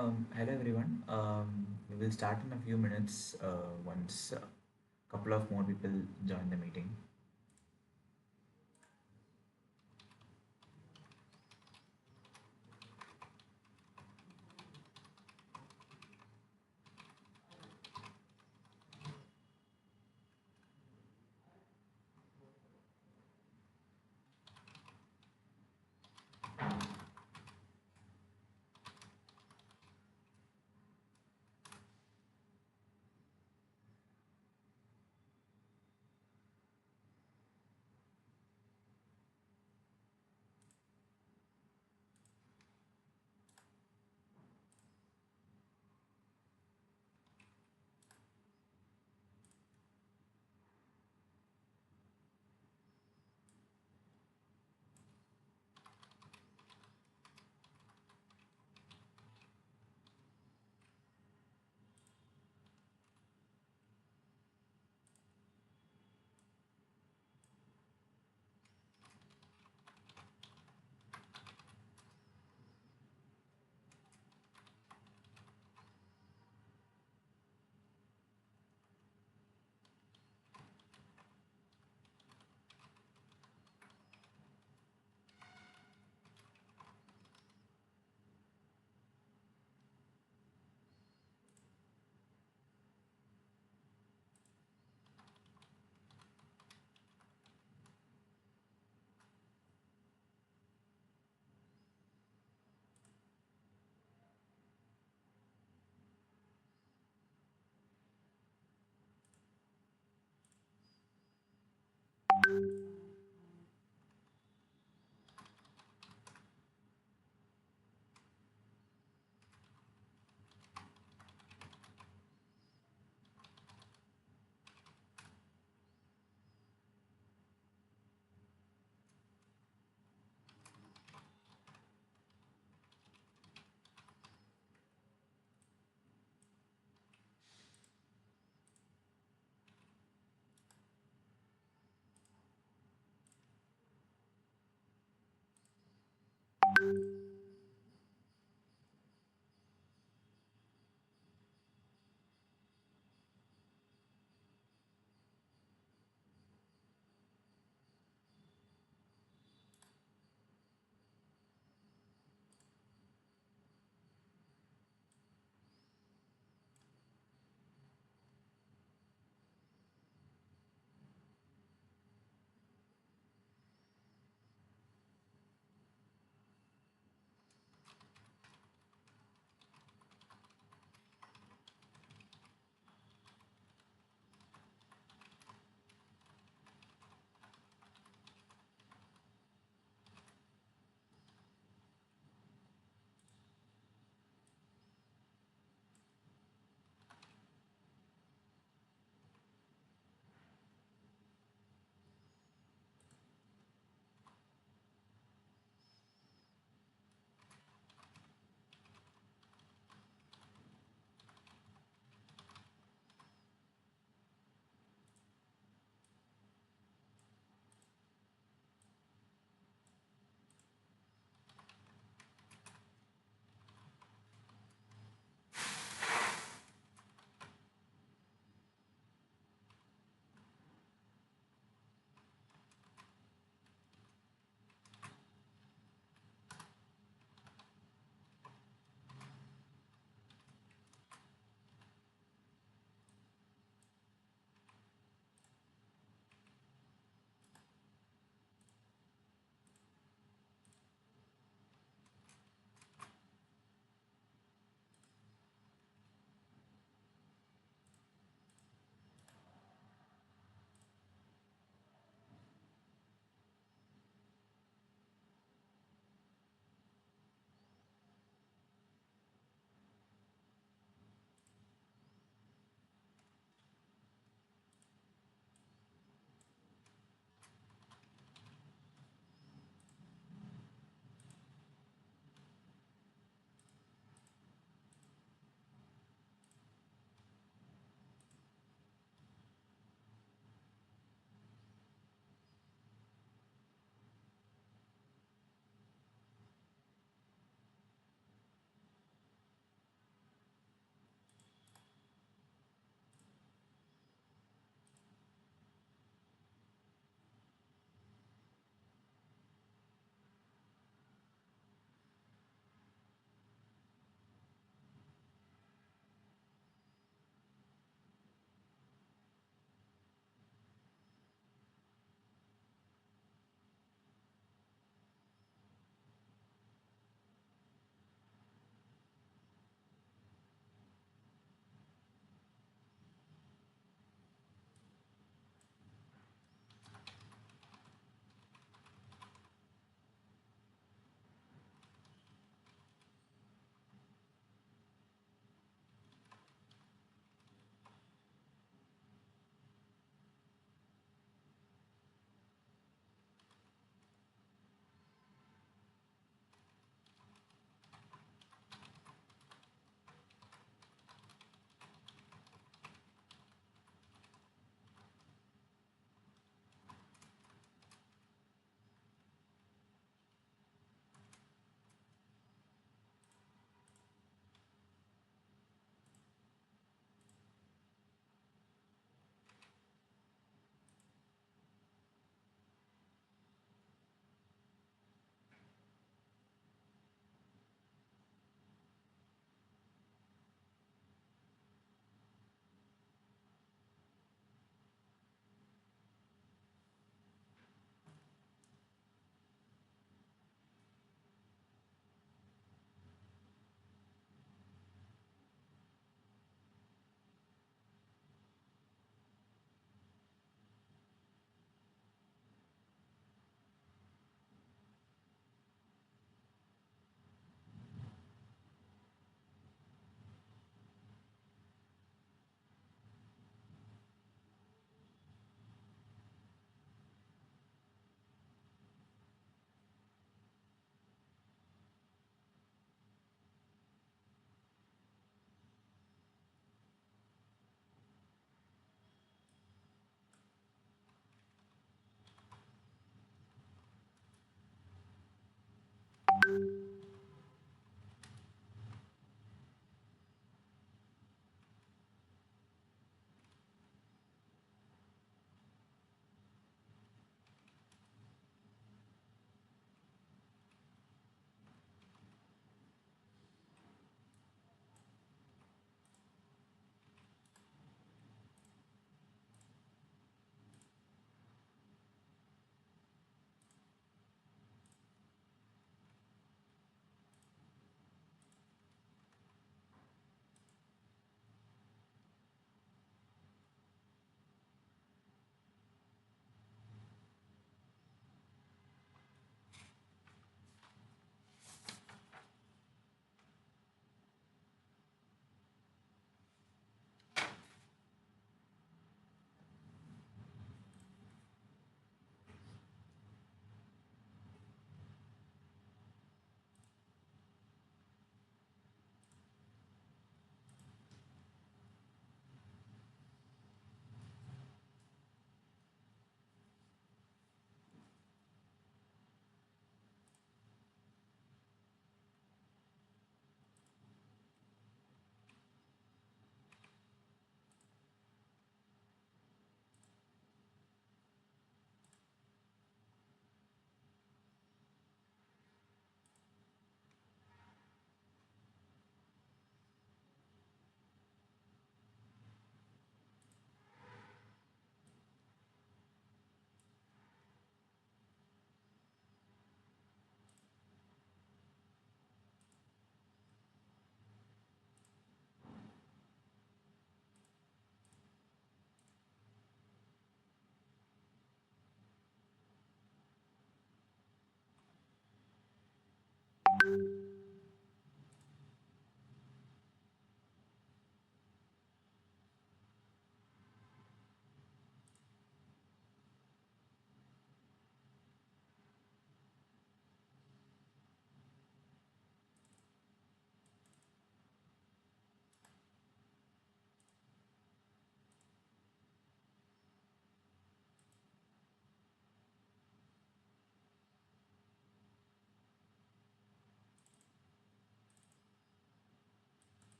Hello everyone. We will start in a few minutes once a couple of more people join the meeting.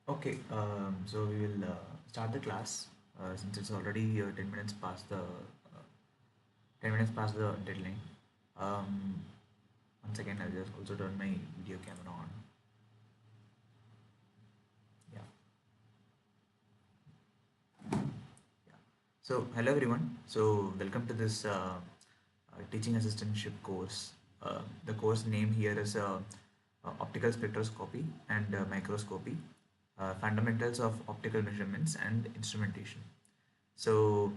Okay, so we will start the class since it's already 10 minutes past the 10 minutes past the deadline. Um, Once again, I'll just also turn my video camera on. Yeah, yeah. So hello everyone. So welcome to this teaching assistantship course. The course name here is Optical Spectroscopy and Microscopy, Fundamentals of Optical Measurements and Instrumentation. So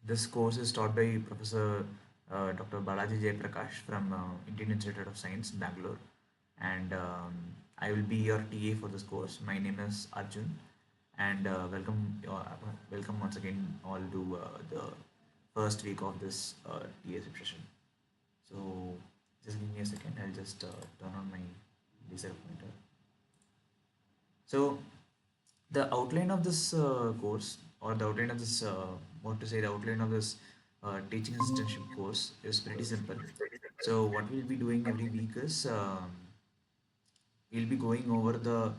this course is taught by Professor Dr. Balaji Jayaprakash from Indian Institute of Science, Bangalore, and I will be your TA for this course. My name is Arjun, and welcome once again all to the first week of this TA session. So just give me a second. I'll just turn on my laser pointer. So the outline of this course, or the outline of this, what to say, the outline of this teaching assistantship course is pretty simple. So what we'll be doing every week is we'll be going over the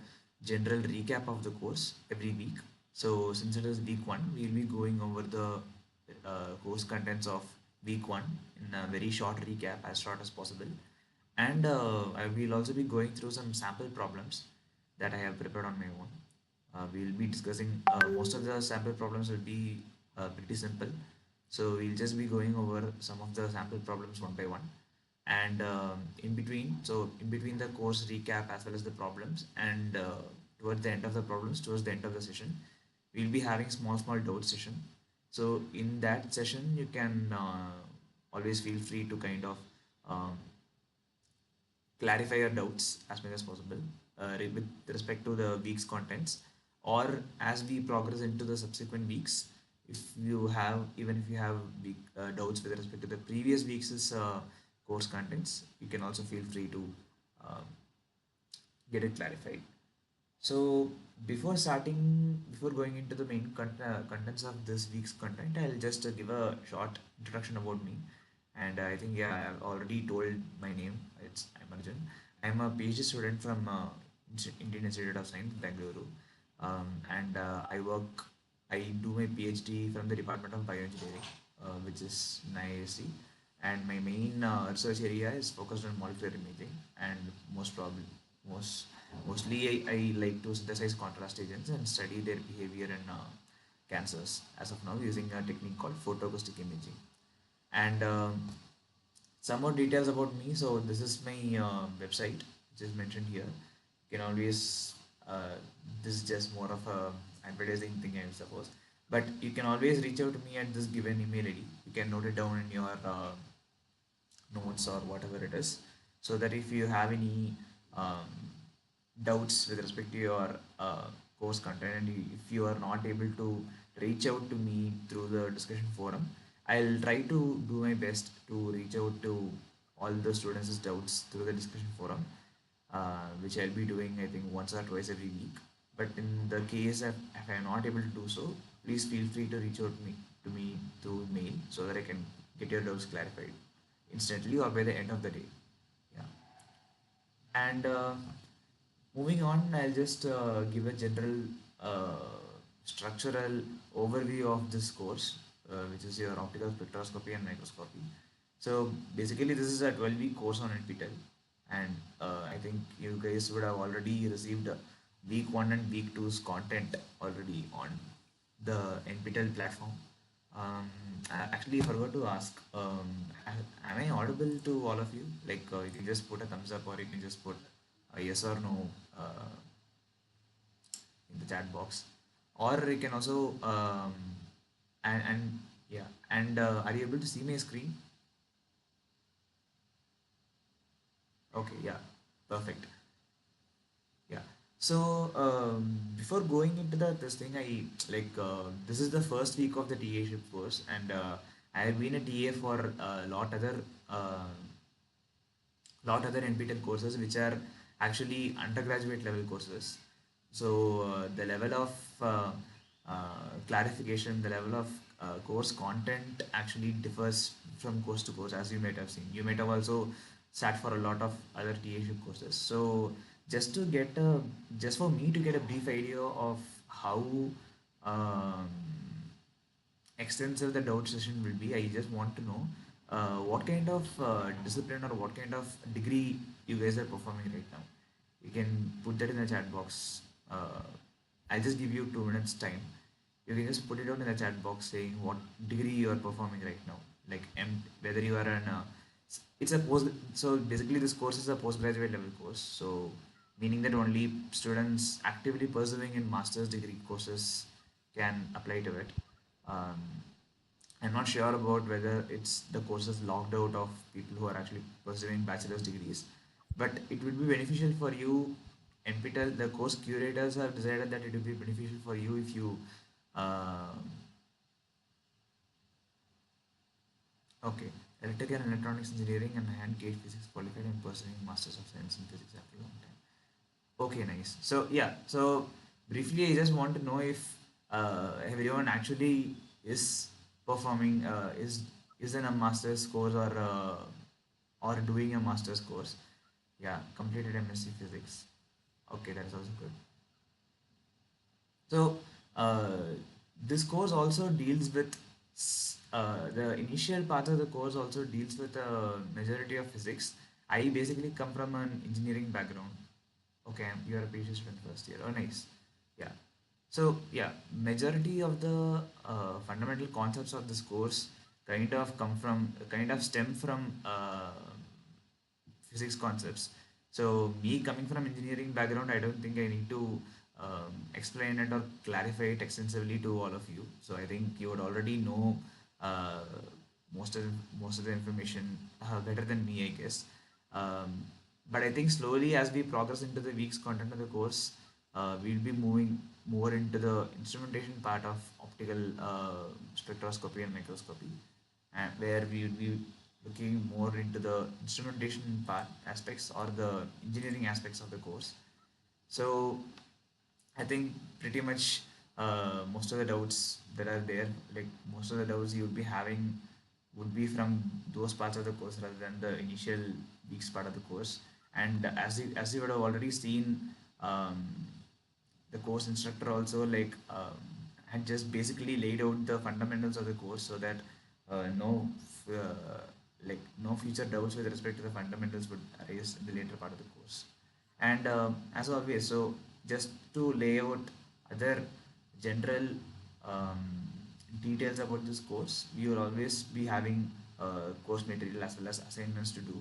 general recap of the course every week. So since it is week one, we'll be going over the course contents of week one in a very short recap, as short as possible. And I will also be going through some sample problems that I have prepared on my own. We'll be discussing most of the sample problems will be pretty simple. So we'll just be going over some of the sample problems one by one. And in between the course recap as well as the problems, and towards the end of the problems, towards the end of the session, we'll be having small doubt session. So in that session, you can always feel free to kind of um, clarify your doubts as much as possible with respect to the week's contents, or as we progress into the subsequent weeks, if you have, even if you have week, doubts with respect to the previous week's course contents, you can also feel free to uh, get it clarified. So before going into the main contents of this week's content, I'll just give a short introduction about me. And I think, yeah, I've already told my name. I'm Arjun. I'm a PhD student from Indian Institute of Science, Bangalore. And I do my PhD from the Department of Bioengineering, which is in IISc. And my main research area is focused on molecular imaging, and most probably most mostly I like to synthesize contrast agents and study their behavior in cancers as of now, using a technique called photoacoustic imaging. And some more details about me. So this is my website, which is mentioned here. You can always this is just more of a advertising thing, I suppose. But you can always reach out to me at this given email ID. You can note it down in your notes or whatever it is, so that if you have any um, doubts with respect to your course content, and if you are not able to reach out to me through the discussion forum, I'll try to do my best to reach out to all the students' doubts through the discussion forum, which I'll be doing, I think, once or twice every week. But in the case if I'm not able to do so, please feel free to reach out to me through mail, so that I can get your doubts clarified instantly or by the end of the day. Yeah. And moving on, I'll just give a general structural overview of this course, which is your optical spectroscopy and microscopy. So basically, this is a 12-week course on NPTEL, and I think you guys would have already received week one and week two's content already on the NPTEL platform. I actually forgot to ask, am I audible to all of you? Like, you can just put a thumbs up, or you can just put a yes or no in the chat box, or you can also and yeah, and are you able to see my screen? Okay, yeah, perfect. Yeah. So before going into this thing, I like this is the first week of the TA ship course, and I have been a TA for a lot other NPTEL courses, which are actually undergraduate level courses. So the level of clarification, the level of course content actually differs from course to course, as you might have seen. You might have also sat for a lot of other TA ship courses. So just to get a just for me to get a brief idea of how um, extensive the doubt session will be. I just want to know what kind of discipline or what kind of degree you guys are performing right now. You can put that in the chat box. I'll just give you 2 minutes time. You can just put it out in the chat box saying what degree you are performing right now. Like whether you are an it's a post. So basically, this course is a postgraduate level course. So meaning that only students actively pursuing in master's degree courses can apply to it. Um, I'm not sure about whether it's the courses locked out of people who are actually pursuing bachelor's degrees, but it would be beneficial for you. NPTEL, the course curators have decided that it would be beneficial for you if you, uh, okay, electrical and electronics engineering and hand gauge physics qualified and pursuing masters of science in physics after a long time. Okay, nice. So yeah, so briefly, I just want to know if everyone actually is performing is in a master's course or doing a master's course. Yeah, completed MSc Physics. Okay, that's also good. So this course also deals with the initial part of the course also deals with a majority of physics. I basically come from an engineering background. Okay, you are a PhD student first year. Oh, nice. Yeah. So yeah, majority of the fundamental concepts of this course kind of stem from physics concepts. So me coming from engineering background, I don't think I need to explain it or clarify it extensively to all of you. So I think you would already know uh, most of most of the information better than me, I guess. Um, but I think slowly as we progress into the week's content of the course, we'll be moving more into the instrumentation part of optical spectroscopy and microscopy, and where we would be looking more into the instrumentation part aspects or the engineering aspects of the course. So I think pretty much most of the doubts that are there, like most of the doubts you would be having, would be from those parts of the course rather than the initial weeks part of the course. And as you would have already seen, um, the course instructor also had just basically laid out the fundamentals of the course so that no no future doubts with respect to the fundamentals would arise in the later part of the course. And as always, so just to lay out other general um, details about this course, we will always be having course material as well as assignments to do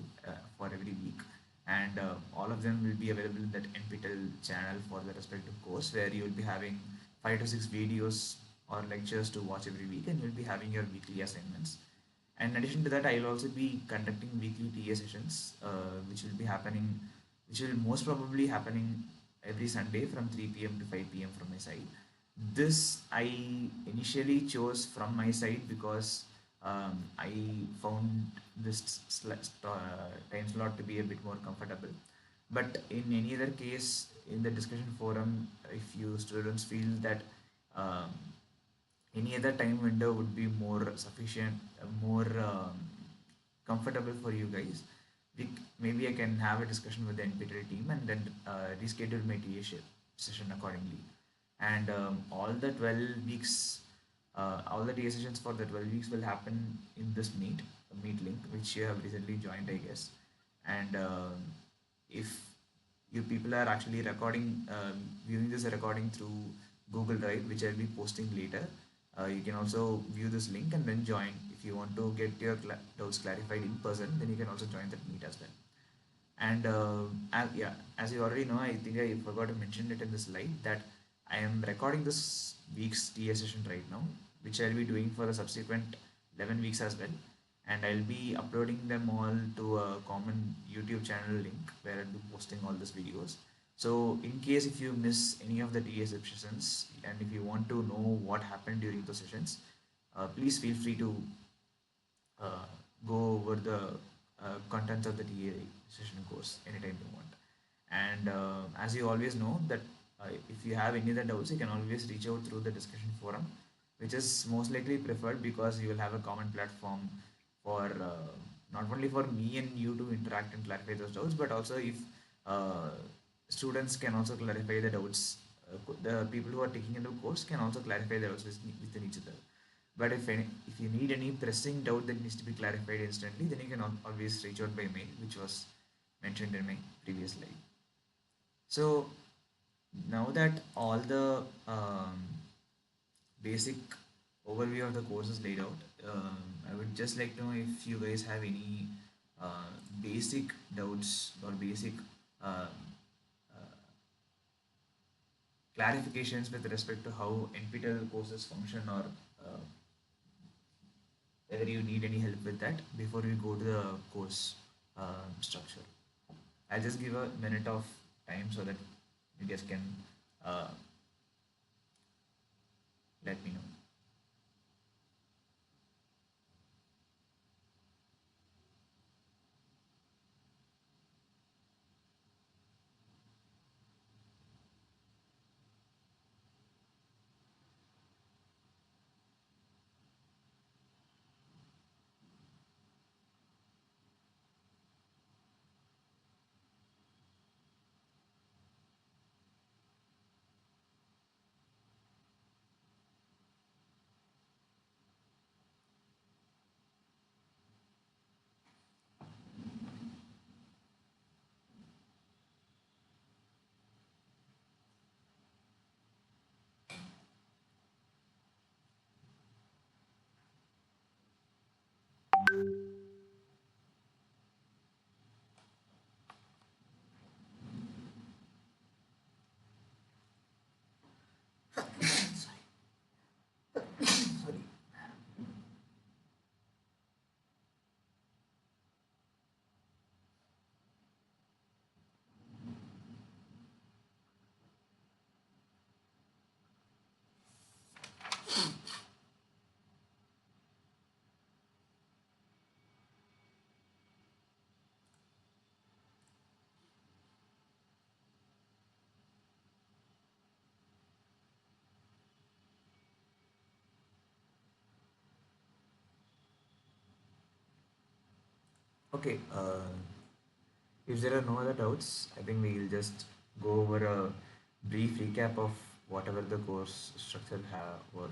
for every week, and all of them will be available in that NPTEL channel for the respective course, where you will be having 5 to 6 videos or lectures to watch every week, and you'll be having your weekly assignments. And in addition to that, I will also be conducting weekly TA sessions, which will most probably happening every Sunday from 3 p.m. to 5 p.m. from my side. This I initially chose from my side because I found this time slot to be a bit more comfortable. But in any other case, in the discussion forum, if you students feel that um, any other time window would be more sufficient, more comfortable for you guys, maybe I can have a discussion with the NPTEL team and then reschedule my session accordingly. And all the 12 weeks, all the TA sessions for the 12 weeks will happen in this meet link, which you have recently joined, I guess. And if you people are actually viewing this recording through Google Drive, which I'll be posting later, you can also view this link and then join. If you want to get your doubts clarified in person, then you can also join that meet as well. And as you already know, I think I forgot to mention it in the slide that I am recording this week's TA session right now, which I'll be doing for the subsequent 11 weeks as well. And I'll be uploading them all to a common YouTube channel link where I'll be posting all these videos. So in case if you miss any of the TA sessions and if you want to know what happened during those sessions, please feel free to uh, go over the contents of the TA session course anytime you want. And as you always know that if you have any other doubts, you can always reach out through the discussion forum, which is most likely preferred because you will have a common platform for not only for me and you to interact and clarify those doubts, but also if uh, students can also clarify the doubts. The people who are taking in the course can also clarify the doubts within each other. But if you need any pressing doubt that needs to be clarified instantly, then you can always reach out by mail, which was mentioned in my previous slide. So now that all the basic overview of the course is laid out, I would just like to know if you guys have any basic doubts or basic uh, clarifications with respect to how NPTEL courses function, or whether you need any help with that before we go to the course structure. I'll just give a minute of time so that you guys can uh, let me know. Okay, if there are no other doubts, I think we'll just go over a brief recap of whatever the course structure was.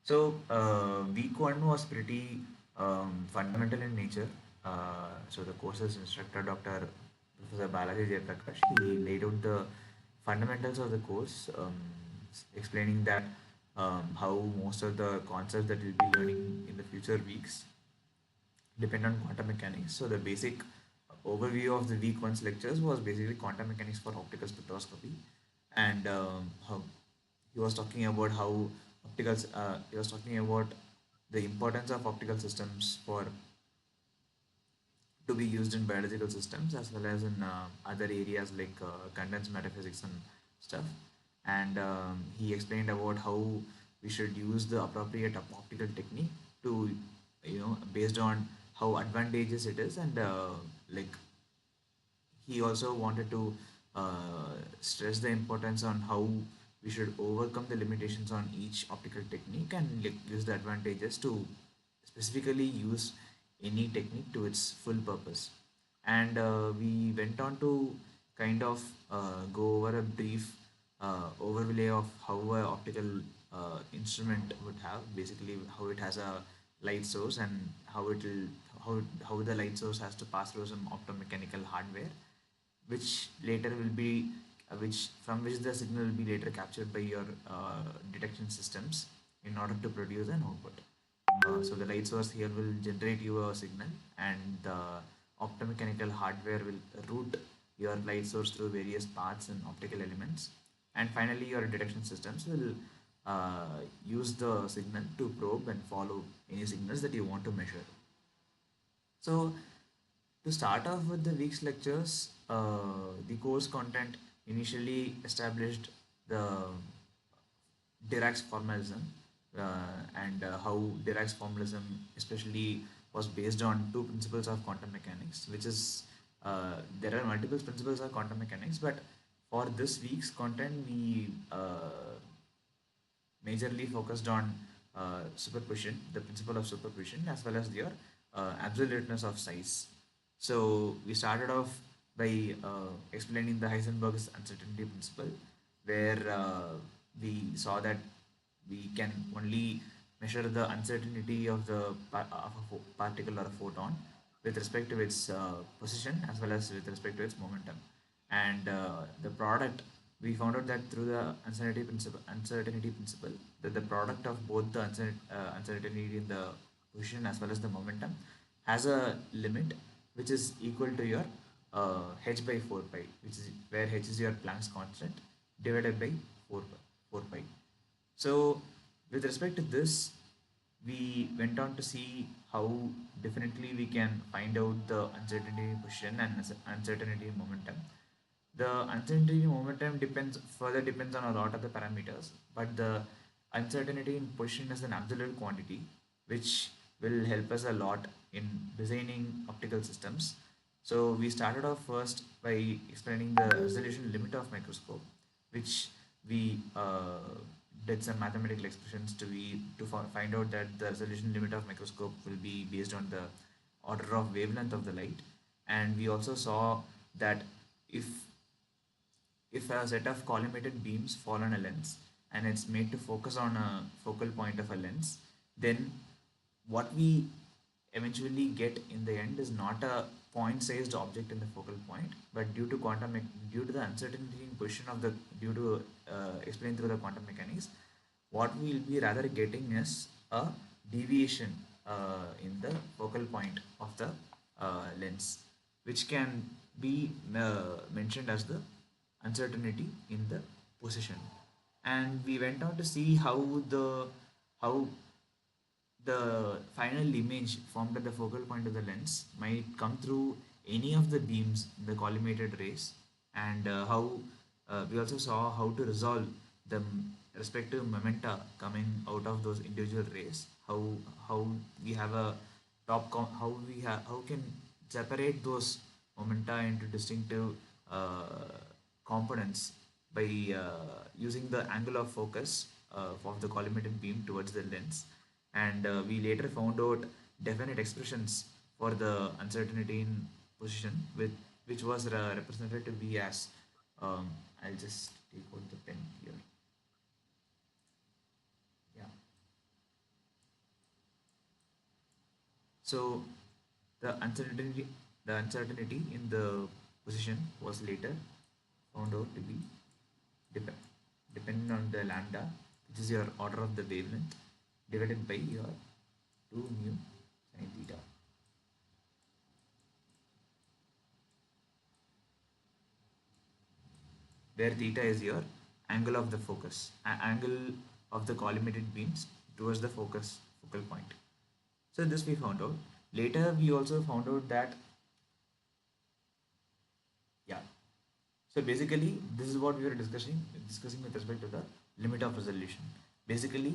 So, week one was pretty fundamental in nature. So, the course's instructor, Dr. Professor Balaji Jayaprakash, he laid out the fundamentals of the course, explaining that how most of the concepts that we'll be learning in the future weeks depend on quantum mechanics. So the basic overview of the week one's lectures was basically quantum mechanics for optical spectroscopy, and how he was talking about how he was talking about the importance of optical systems for to be used in biological systems as well as in other areas like condensed matter physics and stuff. And he explained about how we should use the appropriate optical technique to, based on how advantageous it is, and like he also wanted to stress the importance on how we should overcome the limitations on each optical technique and like, use the advantages to specifically use any technique to its full purpose. And we went on to kind of go over a brief overlay of how an optical instrument would have, basically how it has a light source and how it will how the light source has to pass through some optomechanical hardware, which later will be which from which the signal will be later captured by your detection systems in order to produce an output. So the light source here will generate you a signal, and the optomechanical hardware will route your light source through various paths and optical elements, and finally your detection systems will use the signal to probe and follow any signals that you want to measure. So to start off with the week's lectures, the course content initially established the Dirac's formalism, and how Dirac's formalism especially was based on two principles of quantum mechanics, which is there are multiple principles of quantum mechanics, but for this week's content we majorly focused on superposition, the principle of superposition, as well as your absoluteness of size. So we started off by explaining the Heisenberg's uncertainty principle, where we saw that we can only measure the uncertainty of of a particle or a photon with respect to its position as well as with respect to its momentum. And the product, we found out that through the uncertainty principle, that the product of both the uncertainty in the position as well as the momentum has a limit which is equal to your h by 4 pi, which is where h is your Planck's constant divided by 4 pi. So, with respect to this, we went on to see how definitely we can find out the uncertainty in position and uncertainty in momentum. The uncertainty in momentum depends on a lot of the parameters, but the uncertainty in position is an absolute quantity, which will help us a lot in designing optical systems. So we started off first by explaining the resolution limit of microscope, which we did some mathematical expressions to find out that the resolution limit of microscope will be based on the order of wavelength of the light. And we also saw that if a set of collimated beams fall on a lens and it's made to focus on a focal point of a lens, then what we eventually get in the end is not a point-sized object in the focal point, but due to the uncertainty in position of the due to explained through the quantum mechanics, what we will be rather getting is a deviation in the focal point of the lens, which can be mentioned as the uncertainty in the position. And we went on to see how the final image formed at the focal point of the lens might come through any of the beams in the collimated rays, and how we also saw how to resolve the respective momenta coming out of those individual rays. How we have a how can separate those momenta into distinctive components by using the angle of focus of the collimated beam towards the lens. And we later found out definite expressions for the uncertainty in position, with which was represented to be as I'll just take out the pen here. Yeah. So the uncertainty in the position was later found out to be dep- dependent on the lambda, which is your order of the wavelength, divided by your 2 mu sin theta, where theta is your angle of the focus, angle of the collimated beams towards the focal point. So this we found out. Later we also found out that, yeah. So basically this is what we were discussing with respect to the limit of resolution. Basically,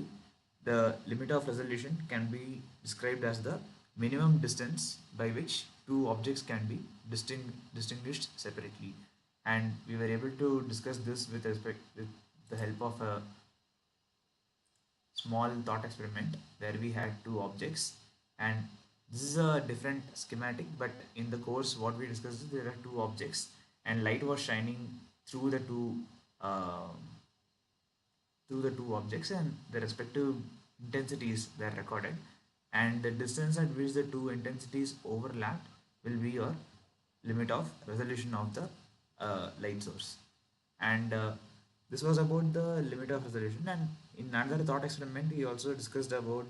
the limit of resolution can be described as the minimum distance by which two objects can be distinguished separately. And we were able to discuss this with the help of a small thought experiment where we had two objects, and this is a different schematic, but in the course what we discussed is there are two objects and light was shining through uh, the two objects, and the respective intensities were recorded, and the distance at which the two intensities overlap will be your limit of resolution of the light source. And this was about the limit of resolution. And in another thought experiment we also discussed about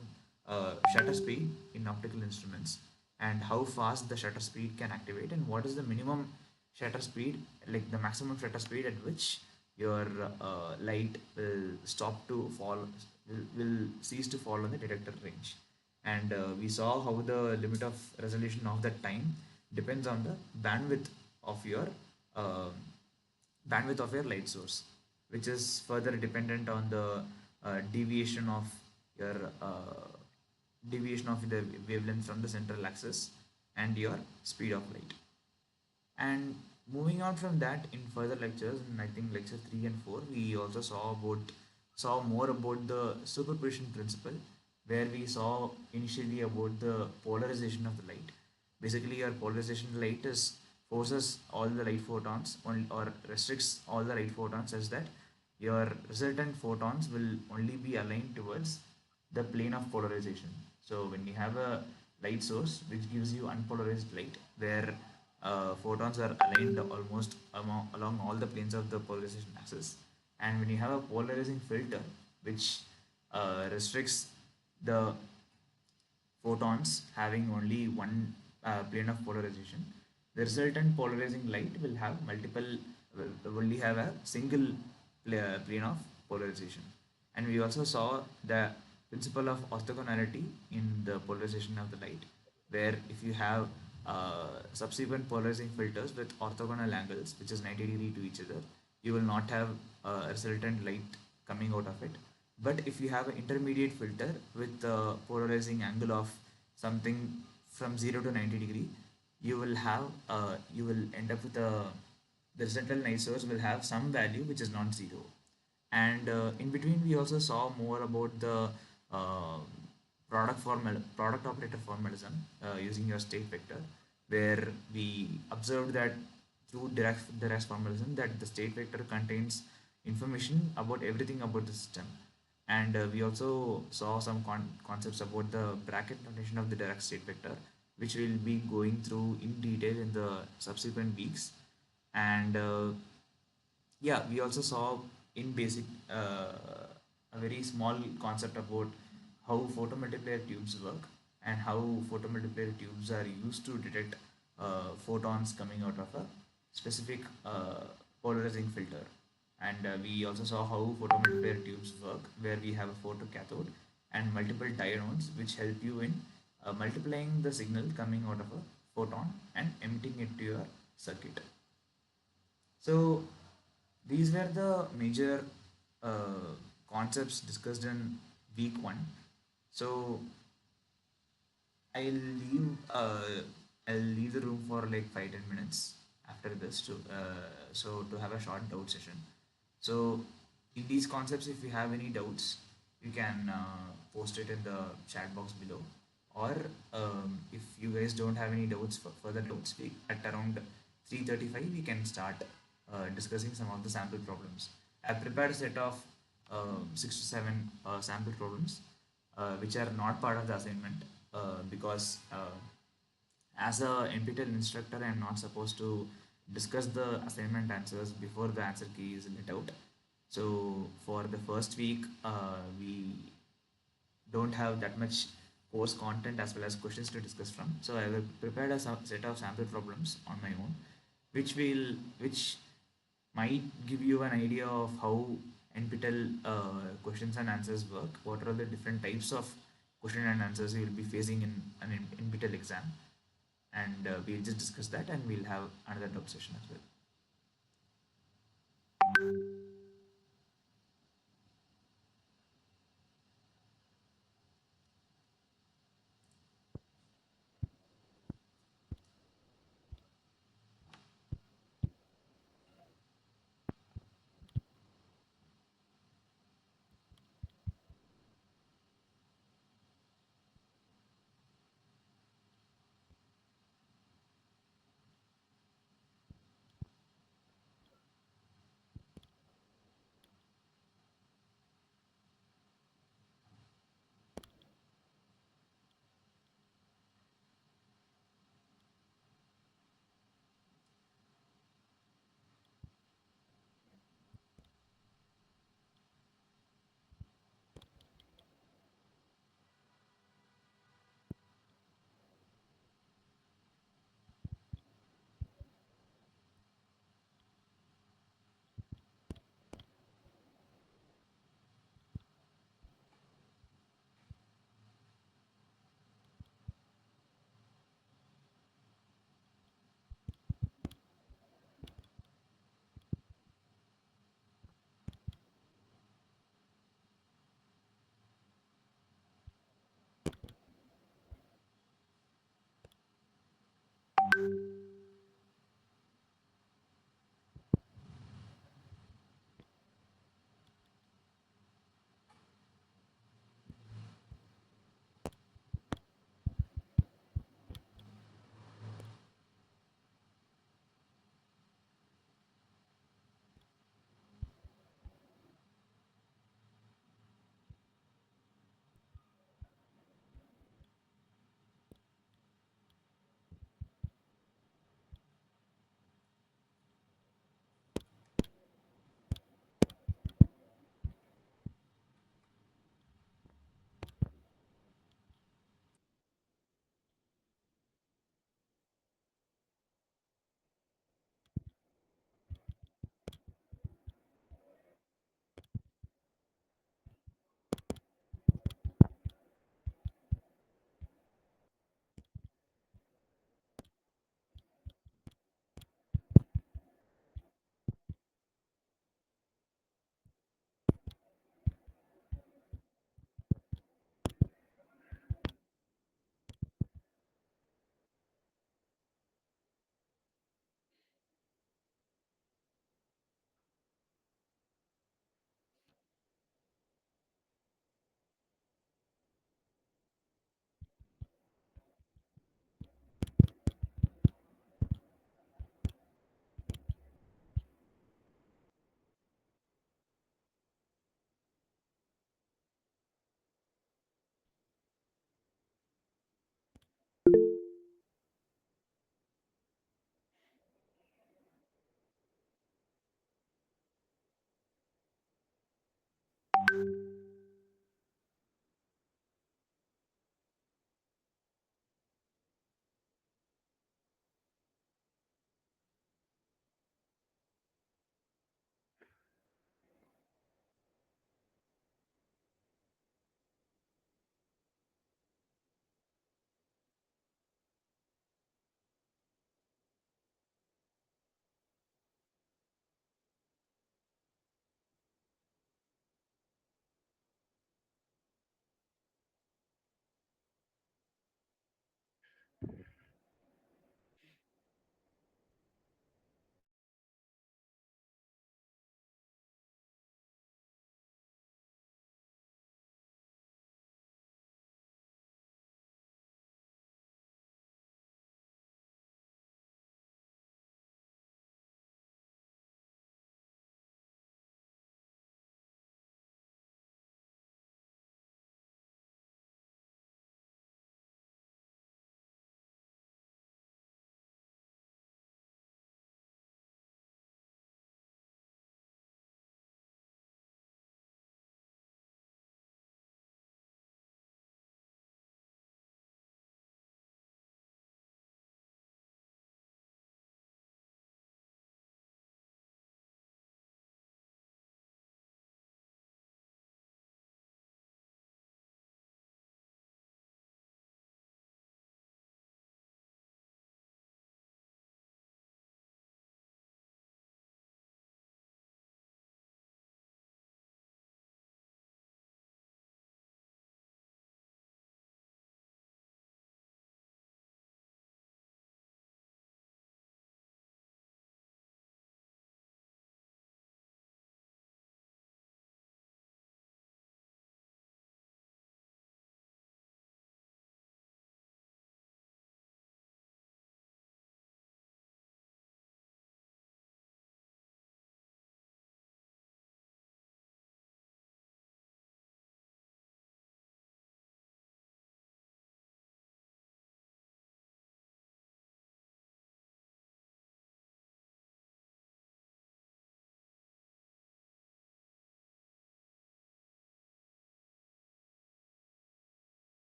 shutter speed in optical instruments, and how fast the shutter speed can activate, and what is the minimum shutter speed, like the maximum shutter speed at which your light will stop to fall, will cease to fall on the detector range. And we saw how the limit of resolution of that time depends on the of your uh, bandwidth of your light source, which is further dependent on the deviation of your deviation of the wavelength from the central axis and your speed of light. And moving on from that, in further lectures, in I think lecture 3 and 4, we also saw more about the superposition principle, where we saw initially about the polarization of the light. Basically, your polarization light is forces all the light photons or restricts all the light photons such that your resultant photons will only be aligned towards the plane of polarization. So when you have a light source which gives you unpolarized light where photons are aligned almost along all the planes of the polarization axis, and when you have a polarizing filter which restricts the photons having only one plane of polarization, the resultant polarizing light will have will only have a single plane of polarization. And we also saw the principle of orthogonality in the polarization of the light, where if you have subsequent polarizing filters with orthogonal angles, which is 90 degree to each other, you will not have resultant light coming out of it. But if you have an intermediate filter with the polarizing angle of something from 0 to 90 degree, you will end up with a the resultant light source will have some value which is not zero. And in between we also saw more about the uh, product operator formalism using your state vector, where we observed that through Dirac's formalism that the state vector contains information about everything about the system. And we also saw some concepts about the bracket notation of the Dirac state vector, which we'll be going through in detail in the subsequent weeks. And yeah, we also saw in basic a very small concept about how photomultiplier tubes work and how photomultiplier tubes are used to detect photons coming out of a specific polarizing filter. And we also saw how photomultiplier tubes work, where we have a photocathode and multiple diodes which help you in multiplying the signal coming out of a photon and emitting it to your circuit. So these were the major concepts discussed in week one. So I'll leave I'll leave the room for like 5-10 minutes after this to to have a short doubt session. So in these concepts, if you have any doubts, you can post it in the chat box below. Or if you guys don't have any doubts for further doubts, we at around 3:35 we can start discussing some of the sample problems. I've prepared a set of 6 to 7 sample problems which are not part of the assignment because as a NPTEL instructor, I am not supposed to discuss the assignment answers before the answer key is let out. So for the first week, we don't have that much course content as well as questions to discuss from. So I will prepare a set of sample problems on my own, which might give you an idea of how NPTEL questions and answers work. What are the different types of question and answers you will be facing in an NPTEL exam, and we'll just discuss that, and we'll have another doubt session as well.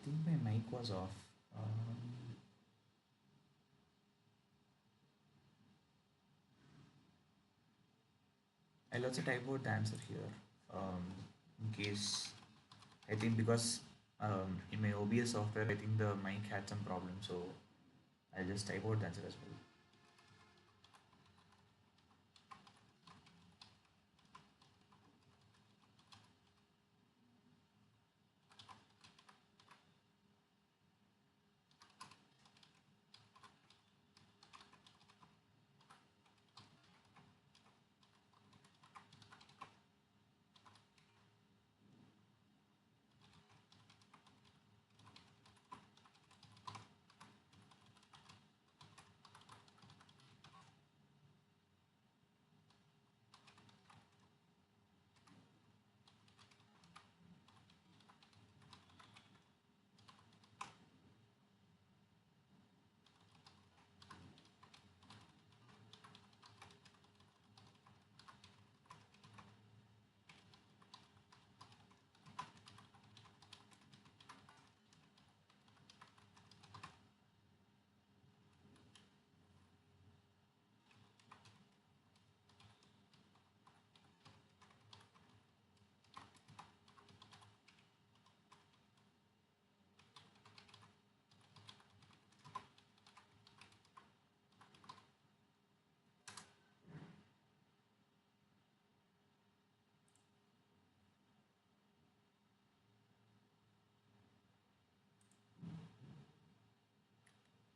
think my mic was off. I'll also type out the answer here, um, in case. I think because in my OBS software, I think the mic had some problem, so I'll just type out the answer as well.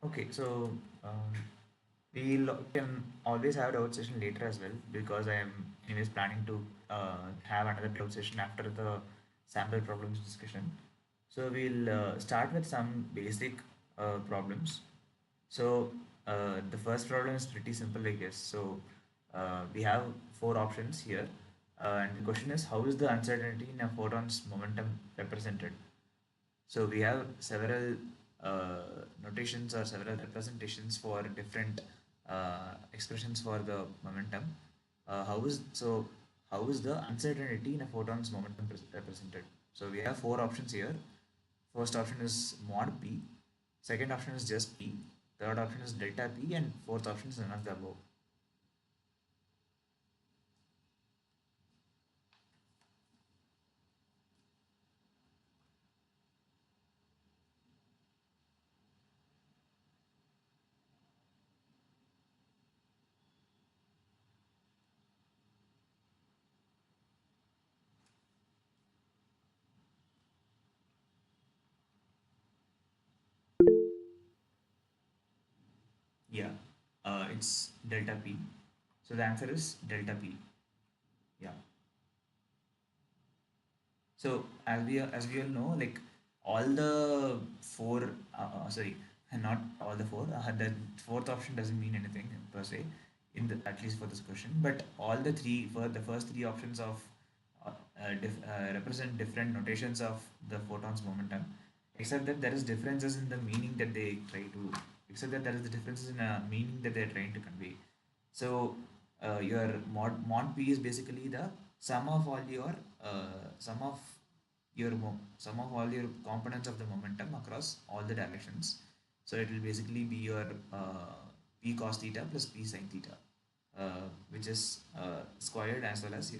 Okay, so um, can always have a doubt session later as well, because I am anyways planning to have another doubt session after the sample problems discussion. So we'll start with some basic problems. So the first problem is pretty simple, I guess. So we have four options here, and the question is, how is the uncertainty in a photon's momentum represented? So we have several notations or several representations for different expressions for the momentum. How is the uncertainty in a photon's momentum represented? So we have four options here. First option is mod p, second option is just p, third option is delta p, and fourth option is none of the above. Yeah, it's delta p. So the answer is delta p. Yeah. So as we all know, like all the four, sorry, not all the four. The fourth option doesn't mean anything per se, in the at least for this question. But all the three, for the first three options of represent different notations of the photon's momentum, except that there is differences in the meaning that they try to, except that there is the differences in a meaning that they are trying to convey. So your mod p is basically the sum of all your sum of sum of all your components of the momentum across all the directions. So it will basically be your p cos theta plus p sin theta, which is squared as well as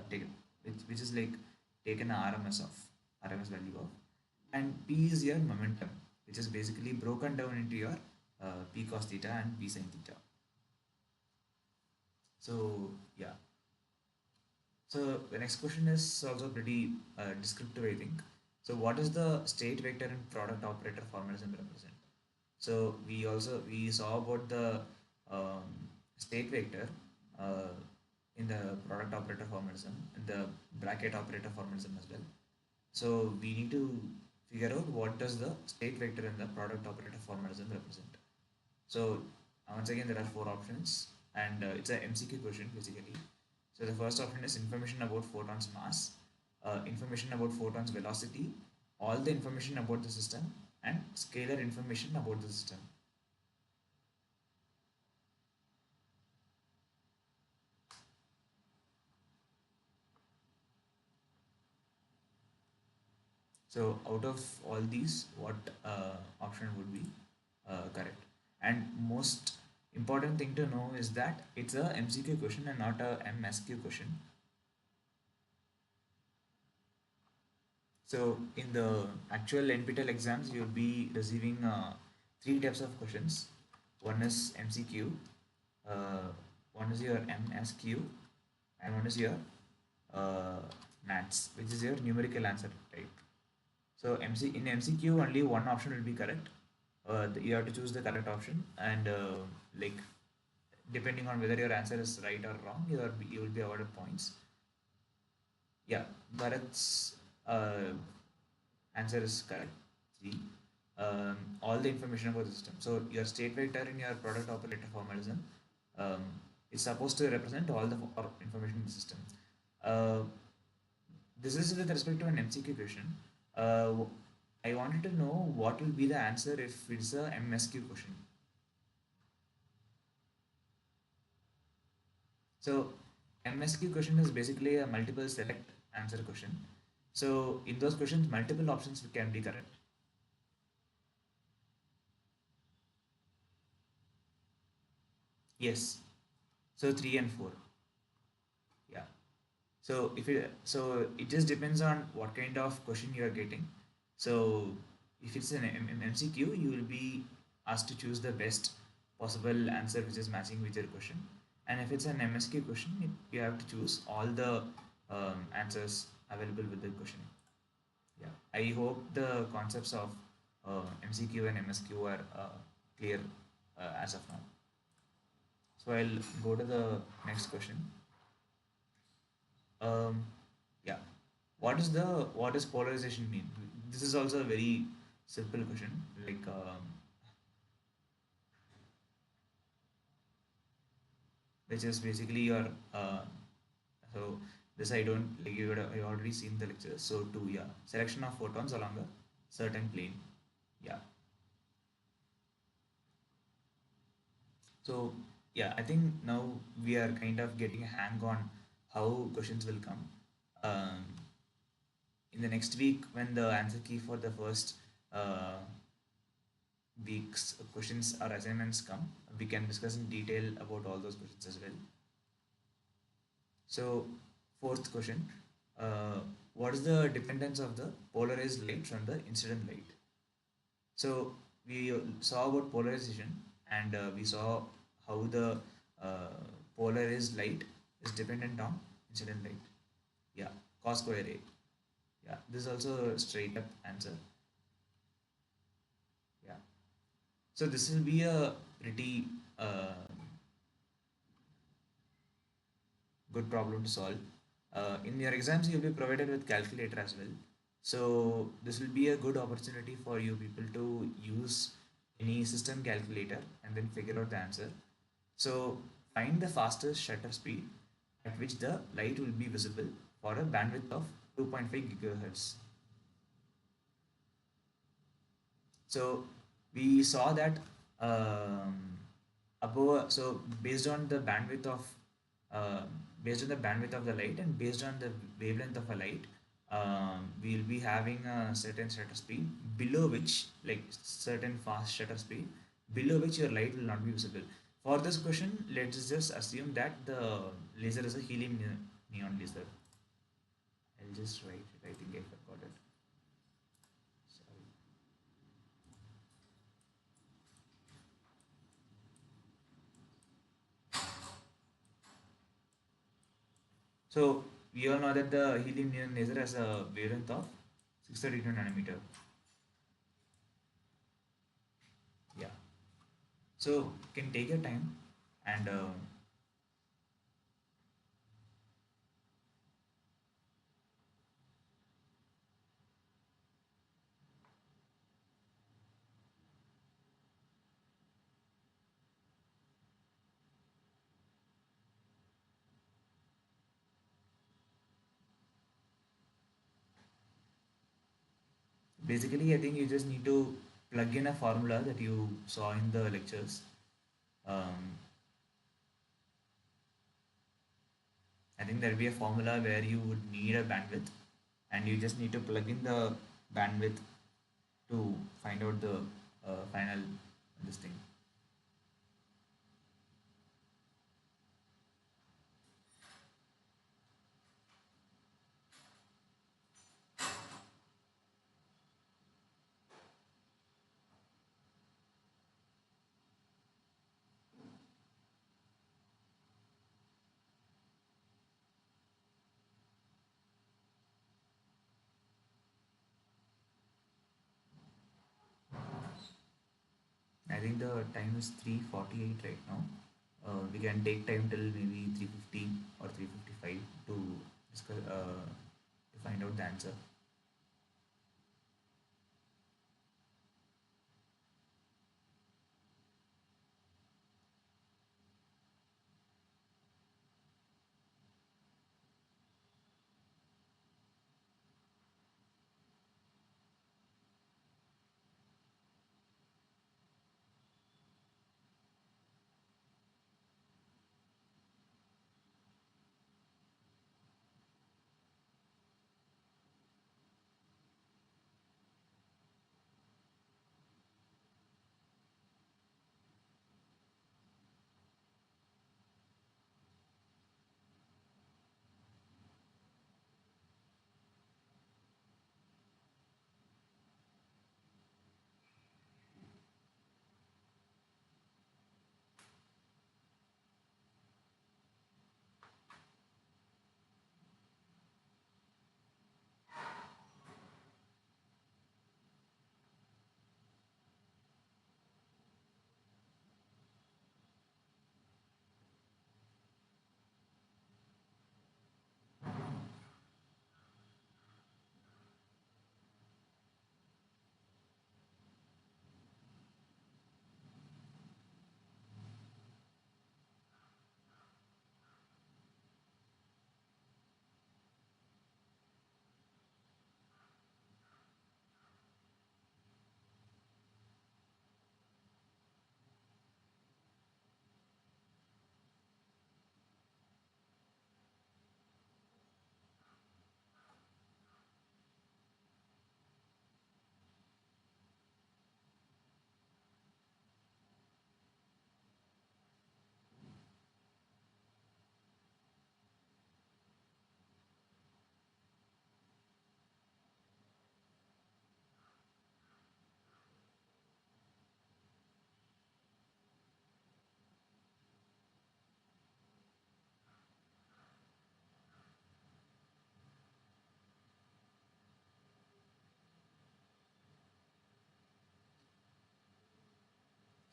taken, which is like taken a RMS value of, and p is your momentum, which is basically broken down into your p cos theta and p sin theta. So yeah. So the next question is also pretty descriptive, I think. So what is the state vector and product operator formalism represent? So we saw about the um, state vector uh, in the product operator formalism, in the bracket operator formalism as well. So we need to figure out what does the state vector and the product operator formalism represent. So once again, there are four options, and it's a MCQ question basically. So the first option is information about photons mass, information about photons velocity, all the information about the system, and scalar information about the system. So out of all these, what option would be correct? And most important thing to know is that it's a MCQ question and not a MSQ question. So in the actual NPTEL exams, you'll be receiving three types of questions. One is MCQ, uh, one is your MSQ, and one is your uh, NATS, which is your numerical answer type. So in MCQ, only one option will be correct. You have to choose the correct option, and like depending on whether your answer is right or wrong, you will be awarded points. Yeah, Bharat's answer is correct. See, all the information about the system. So your state vector in your product operator formalism um, is supposed to represent all the information in the system. Uh, this is with respect to an MCQ question. I wanted to know what will be the answer if it's a MSQ question. So MSQ question is basically a multiple select answer question. So in those questions, multiple options can be correct. Yes. So three and four. Yeah. So it just depends on what kind of question you are getting. So if it's an MCQ, you will be asked to choose the best possible answer which is matching with your question. And if it's an MSQ question, you have to choose all the answers available with the question. Yeah. I hope the concepts of MCQ and MSQ are clear as of now. So I'll go to the next question. Um, yeah. What does polarization mean? This is also a very simple question. Like which is basically your so this I don't like I already seen the lecture. So two, yeah, selection of photons along a certain plane. Yeah. So yeah, I think now we are kind of getting a hang on how questions will come. Um, in the next week, when the answer key for the first uh, week's questions or assignments come, we can discuss in detail about all those questions as well. So, fourth question, what is the dependence of the polarized light from the incident light? So, we saw about polarization and we saw how the uh, polarized light is dependent on incident light. Yeah, cos square A. Yeah, this is also a straight up answer. Yeah. So, this will be a pretty good problem to solve. In your exams, you'll be provided with calculator as well. So this will be a good opportunity for you people to use any system calculator and then figure out the answer. So find the fastest shutter speed at which the light will be visible for a bandwidth of 2.5 gigahertz. So we saw that above. So uh, based on the bandwidth of the light and based on the wavelength of a light, we'll be having a certain shutter speed below which, like certain fast shutter speed, below which your light will not be visible. For this question, let's just assume that the laser is a helium neon laser. I'll just write it. I think I forgot it. Sorry. So we all know that the helium neon laser has a wavelength of 632 nanometer. Yeah. So you can take your time and basically I think you just need to plug in a formula that you saw in the lectures. Um, I think there'll be a formula where you would need a bandwidth and you just need to plug in the bandwidth to find out the final this thing. I think the time is 3:48 right now. We can take time till maybe 3:50 or 3:55 to discuss, to find out the answer.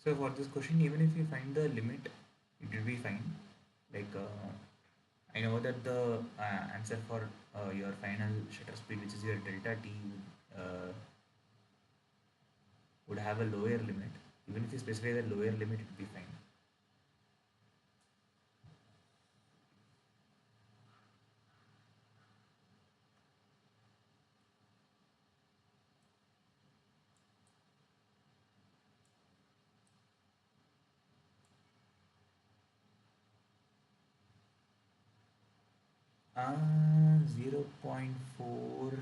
So for this question, even if you find the limit, it will be fine. Like I know that the answer for your final shutter speed, which is your delta t, uh, would have a lower limit. Even if you specify the lower limit, it will be fine. 0.4.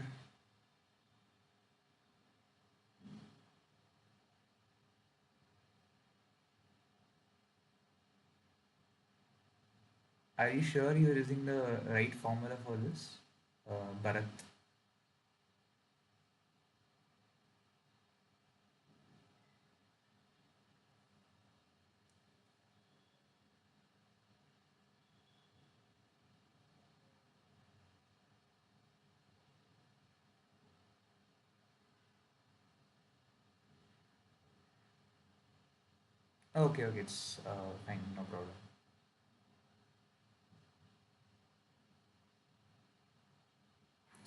Are you sure you're using the right formula for this, Bharat? Okay, okay, it's fine, no problem.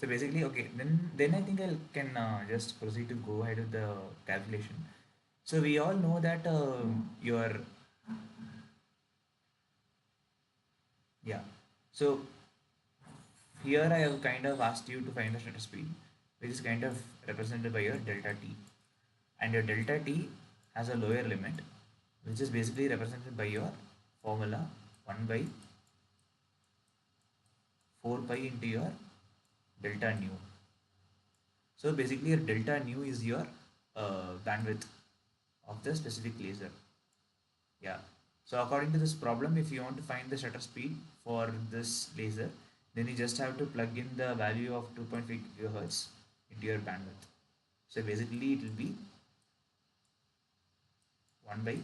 So basically, okay, then I think I can just proceed to go ahead with the calculation. So we all know that your yeah. So here I have kind of asked you to find the shutter speed, which is kind of represented by your delta t, and your delta t has a lower limit, which is basically represented by your formula 1 by 4 pi into your delta nu. So basically your delta nu is your bandwidth of the specific laser. Yeah. So according to this problem, if you want to find the shutter speed for this laser, then you just have to plug in the value of 2.5 gigahertz into your bandwidth. So basically it will be 1 by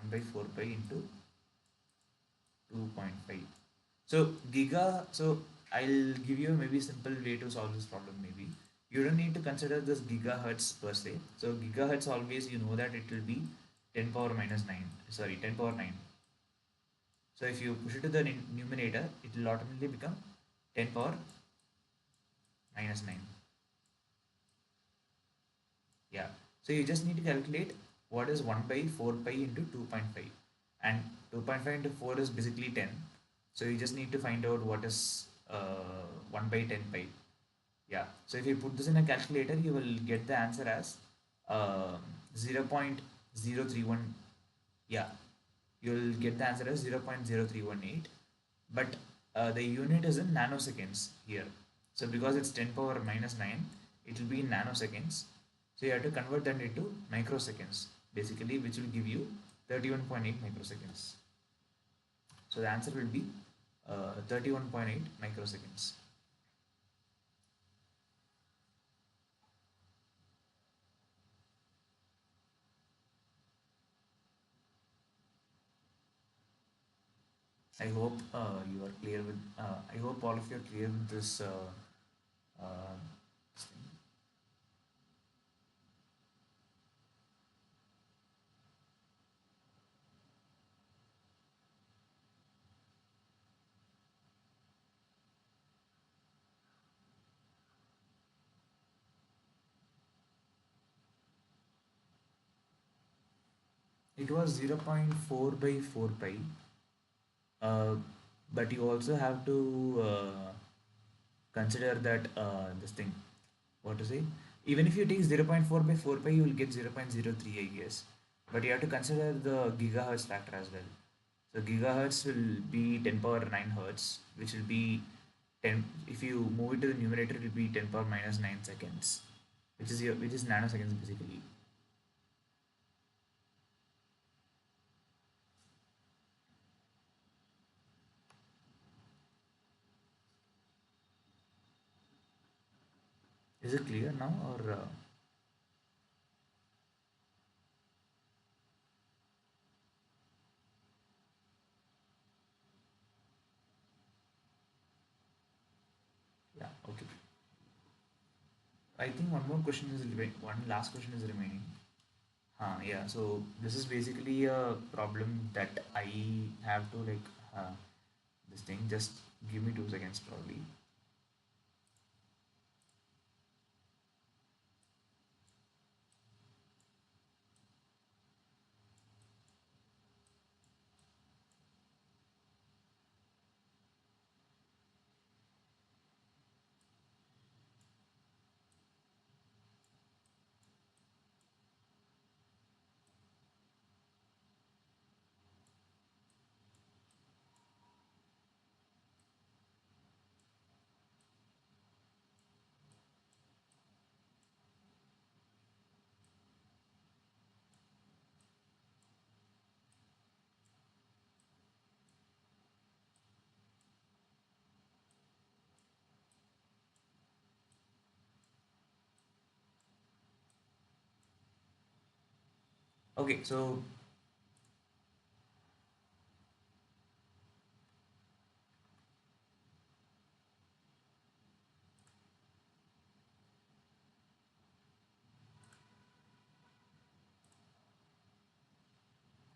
1 by 4 pi into 2.5. So I'll give you maybe a simple way to solve this problem maybe. You don't need to consider this gigahertz per se. So gigahertz always you know that it will be 10 power minus 9, sorry 10 power 9. So if you push it to the numerator, it will automatically become 10 power minus 9. Yeah. So you just need to calculate what is 1 by 4 pi into 2.5. And 2.5 into 4 is basically 10. So you just need to find out what is 1 by 10 pi. Yeah. So if you put this in a calculator, you will get the answer as 0.031. Yeah. You'll get the answer as 0.0318. But the unit is in nanoseconds here. So because it's 10 power minus 9, it will be in nanoseconds. So you have to convert that into microseconds, basically, which will give you 31.8 microseconds. So the answer will be 31.8 microseconds. I hope you are clear with. I hope all of you are clear with this. This thing. It was 0.4 by 4 pi, uh, but you also have to consider that this thing, what to say, even if you take 0.4 by 4 pi, you will get 0.03, I guess, but you have to consider the gigahertz factor as well. So gigahertz will be 10 power 9 hertz, which will be 10. If you move it to the numerator, it will be 10 power minus 9 seconds, which is nanoseconds basically. Is it clear now or yeah, okay. I think one more question is one last question is remaining. Yeah, so this is basically a problem that I have to like this thing. Just give me 2 seconds probably.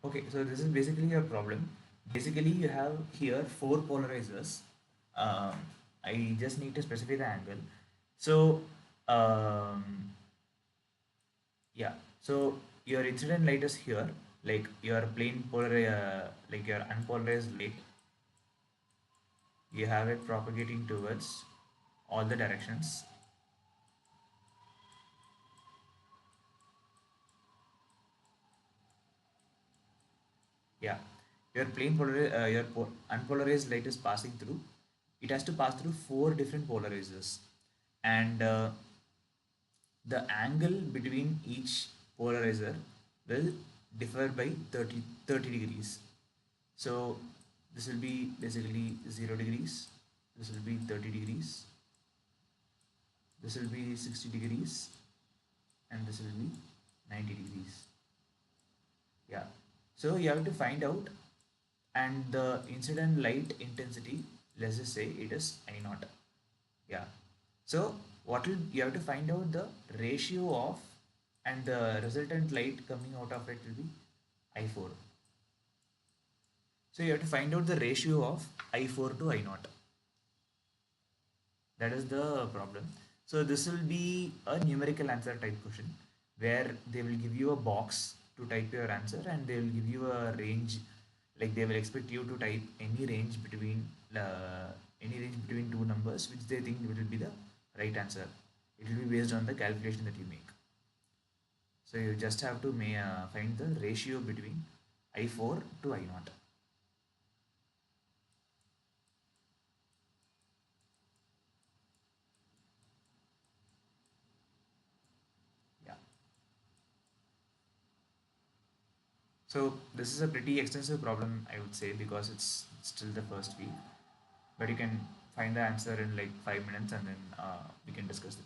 Okay, so this is basically a problem. Basically, you have here four polarizers. Um, I just need to specify the angle. So um, yeah, so your incident light is here, like your like your unpolarized light. You have it propagating towards all the directions. Yeah, your unpolarized light is passing through, it has to pass through four different polarizers, and the angle between each polarizer will differ by 30 degrees. So this will be basically 0 degrees, this will be 30 degrees, this will be 60 degrees, and this will be 90 degrees. Yeah. So you have to find out, and the incident light intensity, let's just say it is I naught. Yeah. So what will you have to find out the ratio of, and the resultant light coming out of it will be I4. So you have to find out the ratio of I4 to I naught. That is the problem. So this will be a numerical answer type question where they will give you a box to type your answer, and they will give you a range, like they will expect you to type any range between two numbers which they think will be the right answer. It will be based on the calculation that you make. So you just have to find the ratio between I4 to I naught. Yeah. So this is a pretty extensive problem, I would say, because it's still the first week. But you can find the answer in like 5 minutes, and then we can discuss it.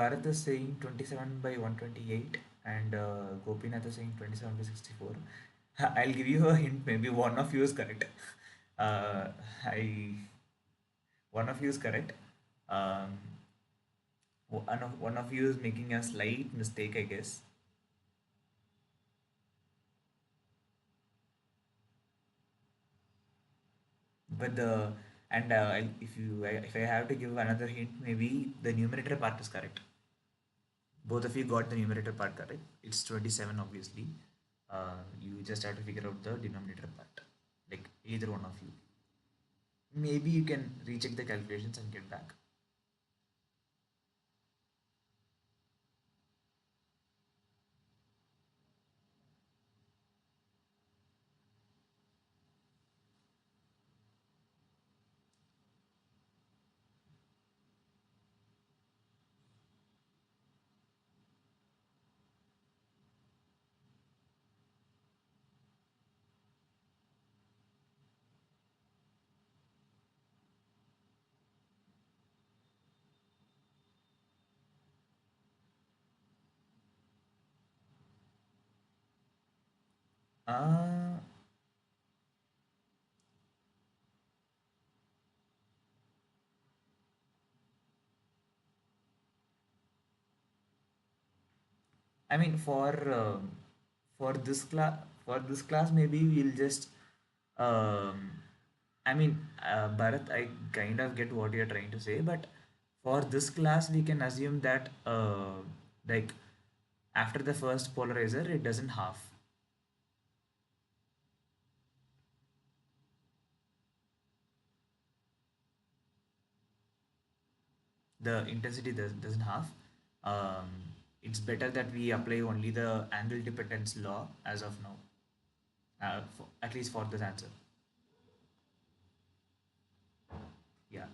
Bharat is saying 27 by 128 and Gopinath is saying 27 by 64. I'll give you a hint, maybe one of you is correct. Uh, I One of you is correct. Um, one of you is making a slight mistake, I guess. But the and if I have to give another hint, maybe the numerator part is correct. Both of you got the numerator part correct. It's 27, obviously. You just have to figure out the denominator part. Like either one of you. Maybe you can recheck the calculations and get back. Uh, I mean, for this class, maybe we'll just. Um, I mean, Bharat, I kind of get what you're trying to say, but for this class, we can assume that like after the first polarizer, it doesn't half. The intensity doesn't half. Um, it's better that we apply only the angle dependence law as of now, at least for this answer. Yeah.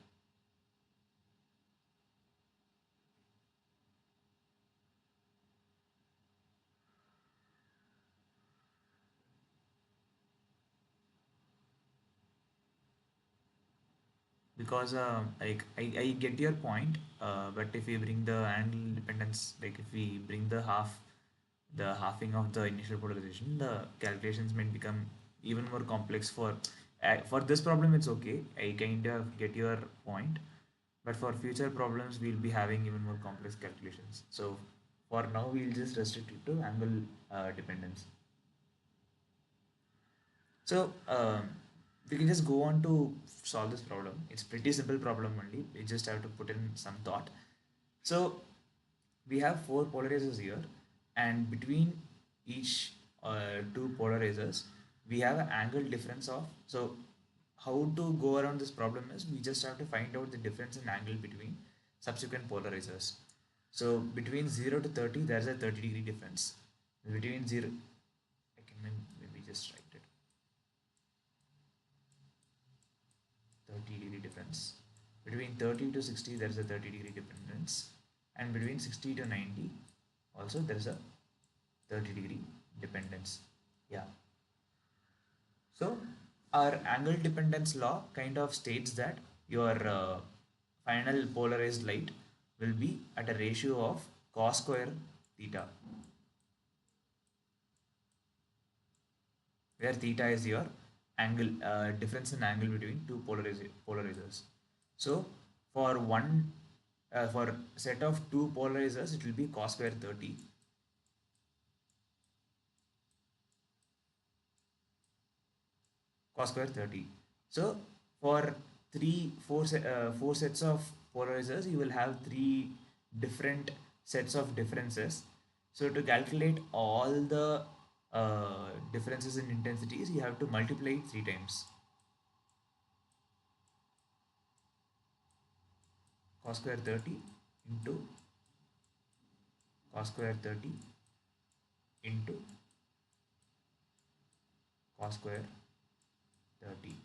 Because I get your point, but if we bring the angle dependence, like if we bring the halving of the initial polarization, the calculations might become even more complex. For this problem it's okay, I kind of get your point, but for future problems we'll be having even more complex calculations. So for now we'll just restrict it to angle dependence. So we can just go on to solve this problem. It's pretty simple problem only. We just have to put in some thought. So we have four polarizers here, and between each two polarizers, we have an angle difference of. So how to go around this problem is we just have to find out the difference in angle between subsequent polarizers. So between 0 to 30, there's a 30-degree difference. Between 0, I can maybe just write it. 30-degree difference. Between 30 to 60, there is a 30-degree difference, and between 60 to 90, also there is a 30-degree dependence. Yeah. So our angle dependence law kind of states that your final polarized light will be at a ratio of cos square theta, where theta is your angle difference in angle between two polarizers. So for one for set of two polarizers, it will be cos square 30. Cos square 30. So for four sets of polarizers, you will have three different sets of differences. So to calculate all the differences in intensities, you have to multiply it three times. Cos square 30 into cos square 30 into cos square 30.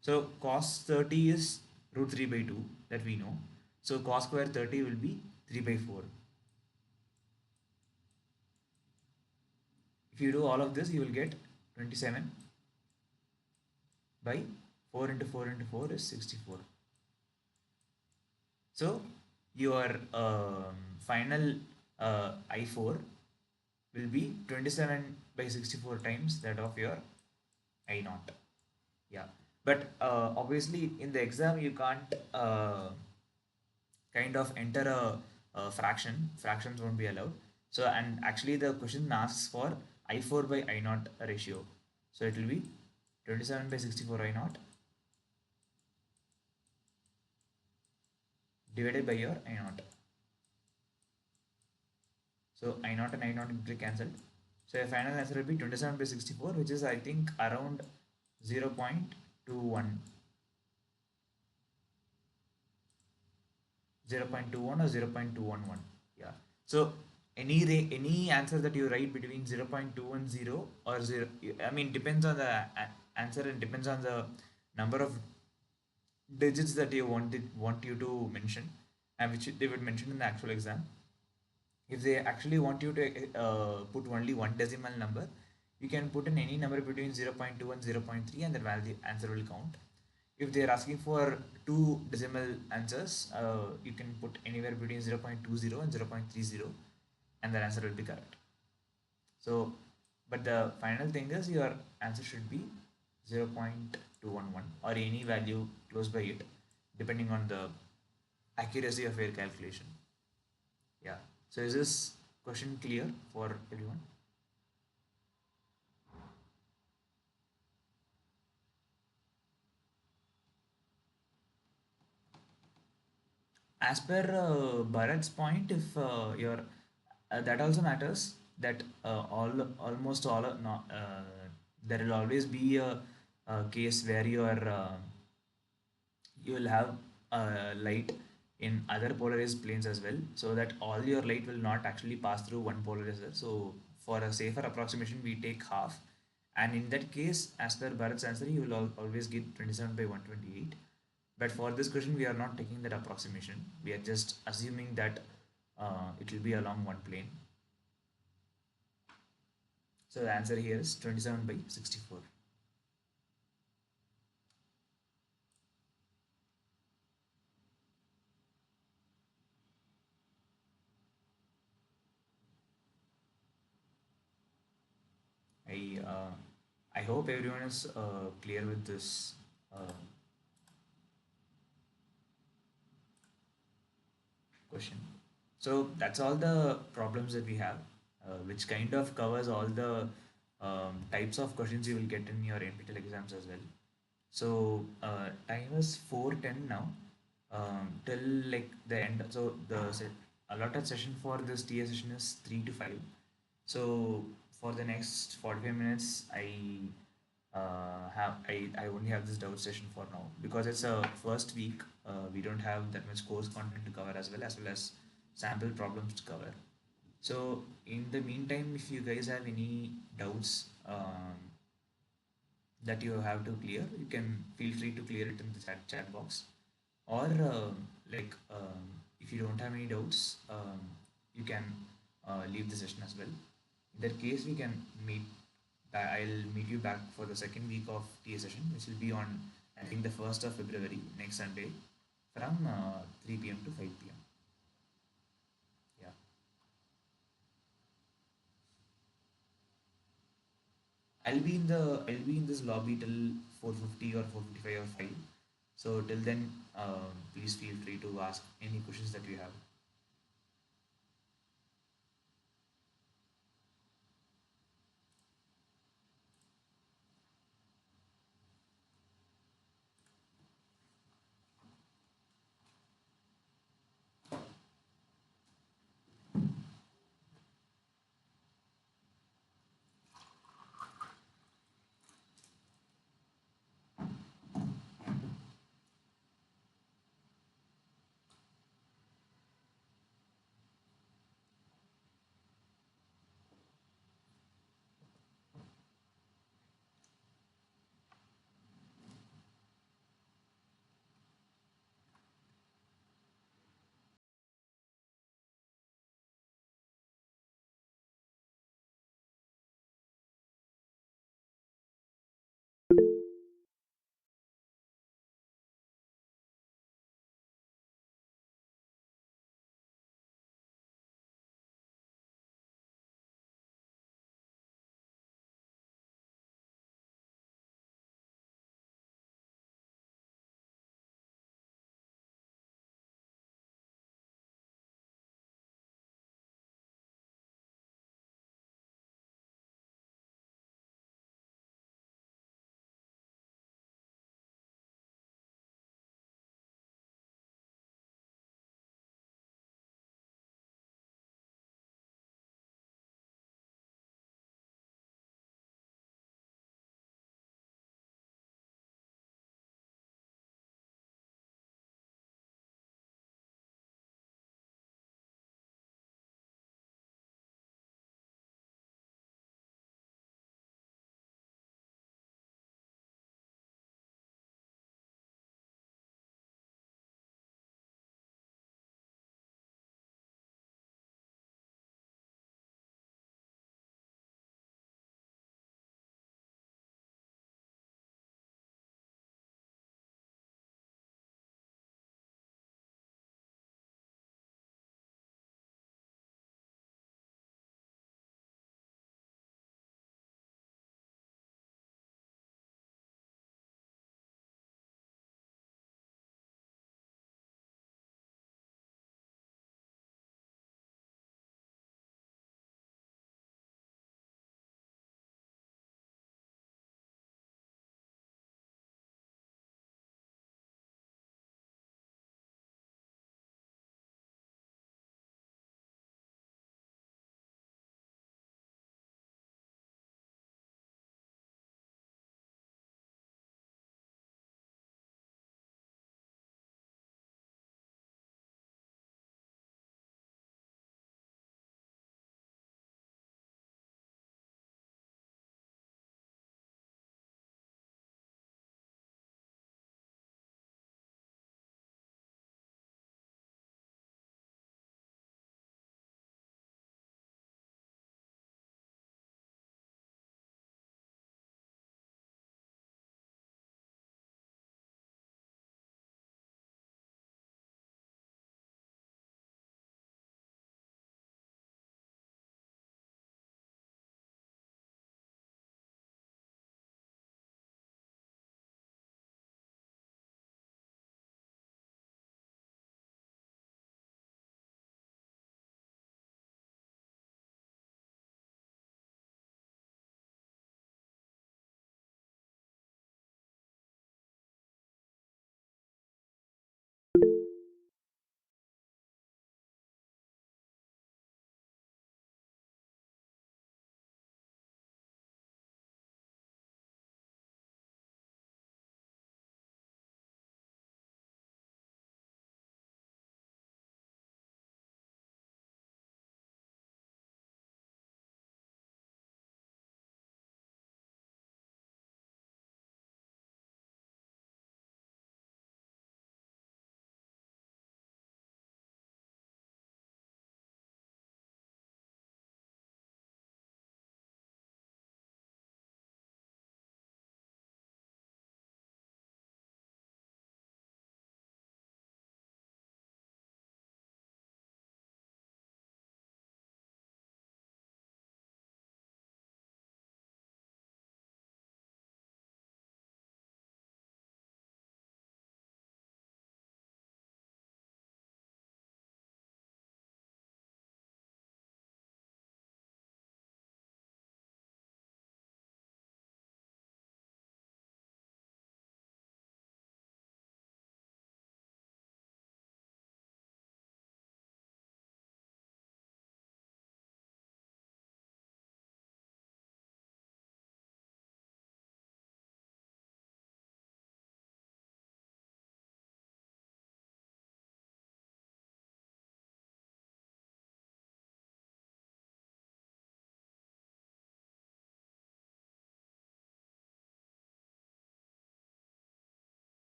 So cos 30 is root 3 by 2 that we know. So cos square 30 will be 3 by 4. If you do all of this, you will get 27 by 4 into 4 into 4 is 64. So your final I4 will be 27 by 64 times that of your I naught. Yeah, but obviously in the exam you can't kind of enter a fraction. Fractions won't be allowed. So, and actually the question asks for I4 by I naught ratio. So it will be 27 by 64 I naught divided by your I naught. So I naught and I naught will be cancelled. So your final answer will be 27 by 64, which is I think around 0.21, 0.21 or 0.211. Yeah. So any answer that you write between 0.210 or 0, I mean depends on the answer and depends on the number of digits that you want you to mention, and which they would mention in the actual exam. If they actually want you to put only one decimal number, you can put in any number between 0.2 and 0.3 and the value answer will count. If they are asking for two decimal answers, you can put anywhere between 0.20 and 0.30 and the answer will be correct. So, but the final thing is your answer should be 0.211 or any value close by it, depending on the accuracy of your calculation. Yeah. So is this question clear for everyone? As per Bharat's point, if your that also matters that almost all no, there will always be a case where you will have light in other polarized planes as well, so that all your light will not actually pass through one polarizer. So for a safer approximation we take half, and in that case as per Bharat's answer you will always get 27 by 128. But for this question we are not taking that approximation, we are just assuming that it will be along one plane. So the answer here is 27 by 64. I uh, I hope everyone is clear with this question. So that's all the problems that we have, which kind of covers all the types of questions you will get in your NPTEL exams as well. So time is 4:10 now, till like the end. So the allotted session for this TA session is 3 to 5. So for the next 45 minutes, I only have this doubt session for now because it's a first week. We don't have that much course content to cover as well as sample problems to cover. So in the meantime, if you guys have any doubts that you have to clear, you can feel free to clear it in the chat box. Or if you don't have any doubts, you can leave the session as well. In that case, we can meet. I'll meet you back for the second week of TA session, which will be on I think the 1st of February, next Sunday, from 3 p.m. to 5 p.m. Yeah. I'll be in this lobby till 4:50 or 4:55 or 5. So till then, please feel free to ask any questions that you have.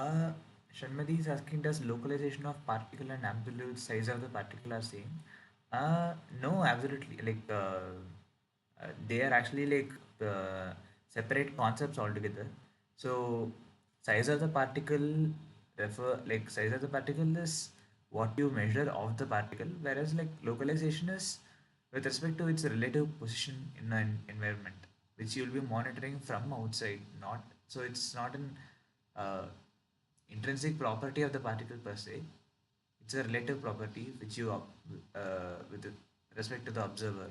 Uh, Shanmati is asking, does localization of particle and absolute size of the particle are same? No, absolutely. They are actually separate concepts altogether. So size of the particle size of the particle is what you measure of the particle, whereas like localization is with respect to its relative position in an environment, which you'll be monitoring from outside. Not so it's not an uh, intrinsic property of the particle per se. It's a relative property which with respect to the observer.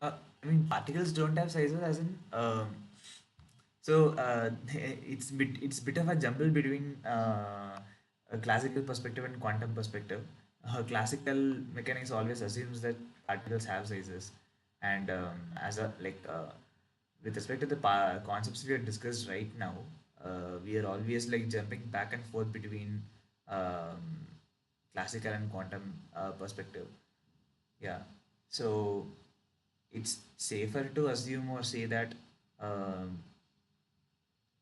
I mean, particles don't have sizes, as in it's bit of a jumble between a classical perspective and quantum perspective. Classical mechanics always assumes that particles have sizes, and as a with respect to the concepts we have discussed right now, we are always like jumping back and forth between classical and quantum perspective. Yeah. So it's safer to assume or say that, um,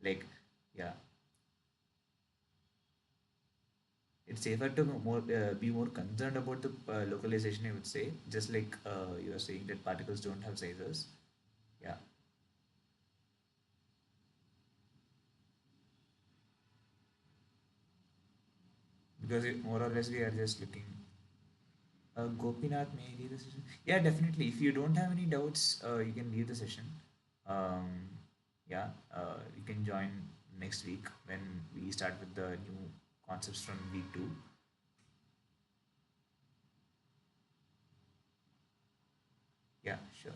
like, yeah, it's safer to be more concerned about the localization, I would say, just like you are saying that particles don't have sizes. Yeah, because more or less we are just looking. Gopinath may leave the session. Yeah, definitely. If you don't have any doubts, you can leave the session. Um, yeah, you can join next week when we start with the new concepts from week 2. Yeah, sure.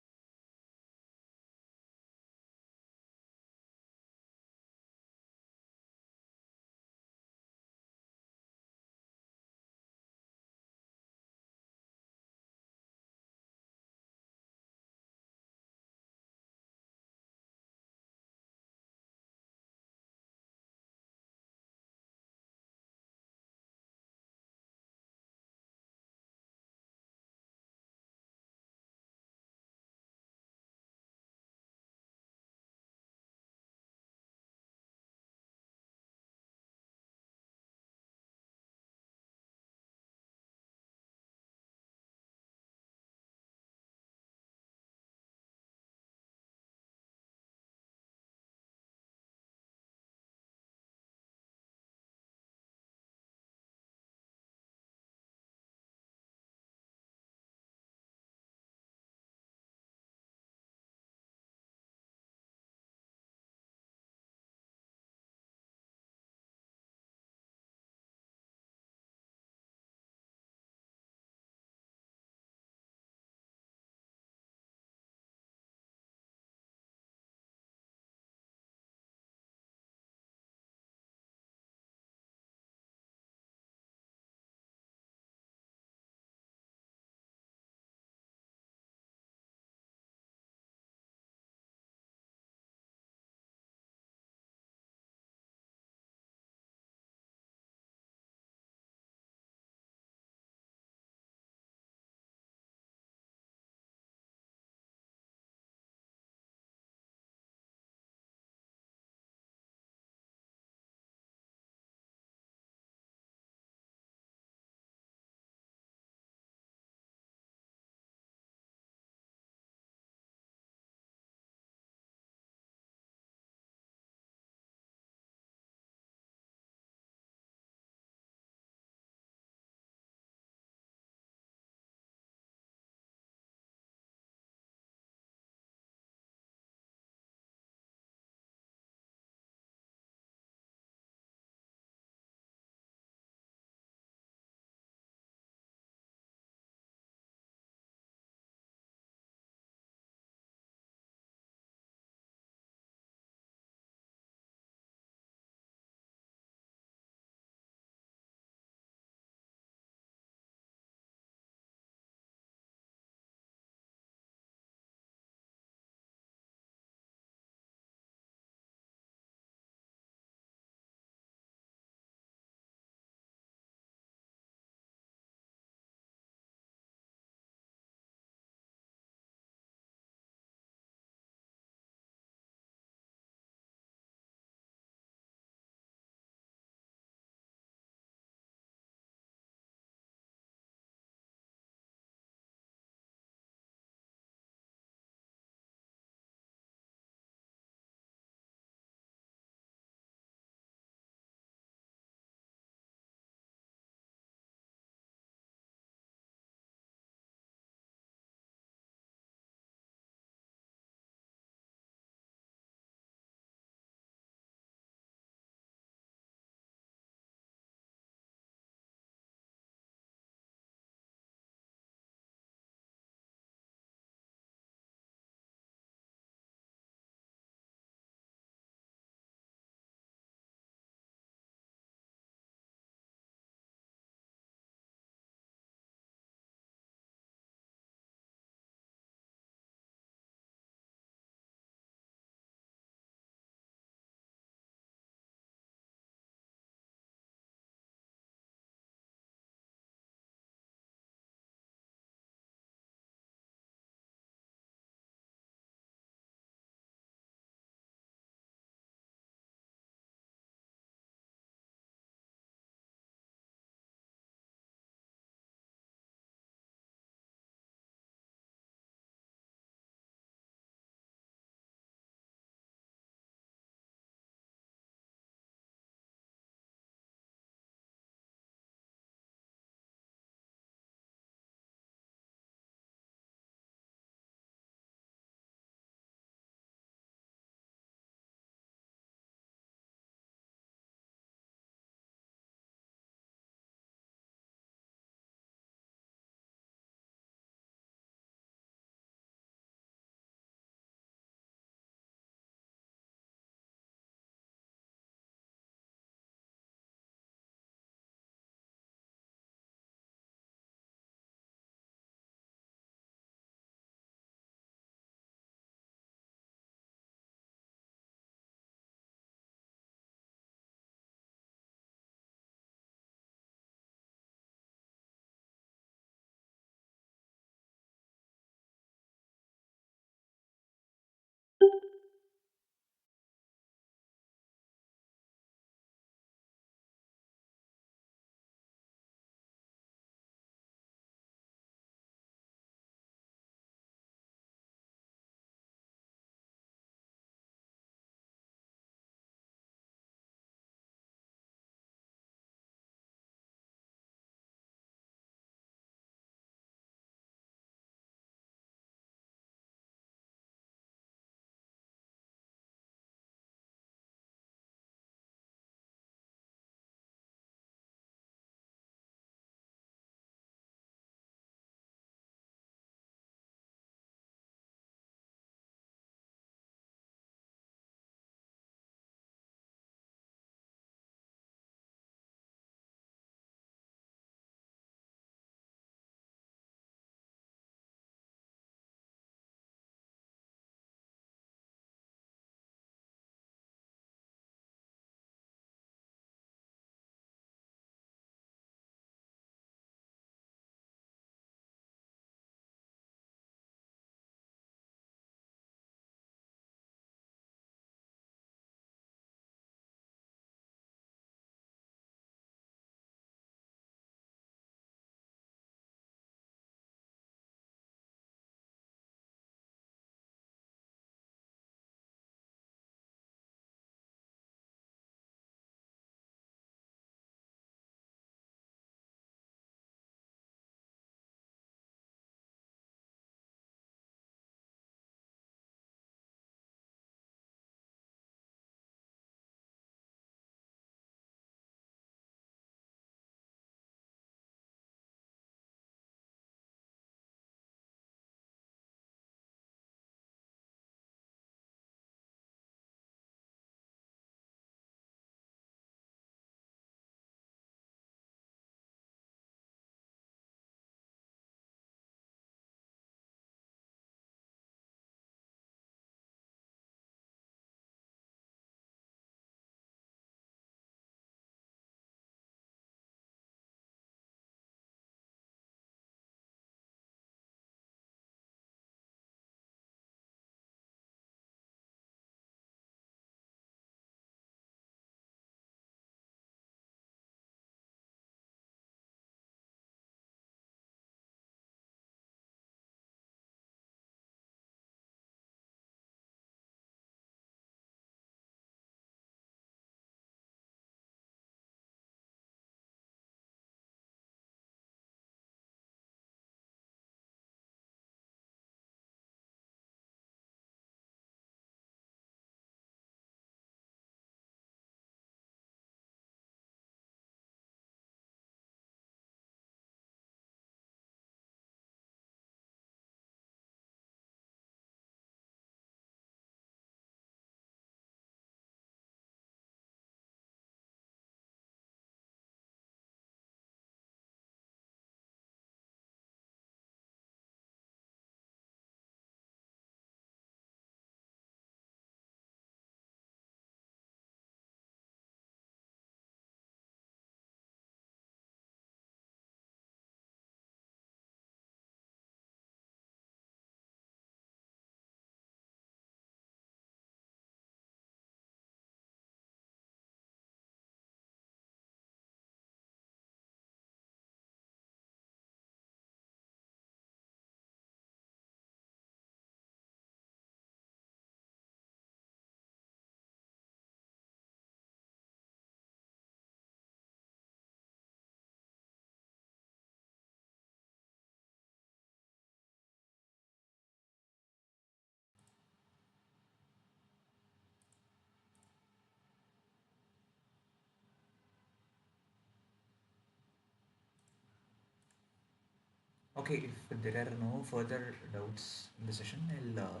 Okay, if there are no further doubts in the session, I'll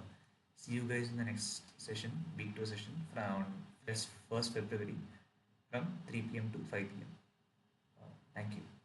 see you guys in the next session, week 2 session from 1st February from 3 p.m. to 5 p.m. Thank you.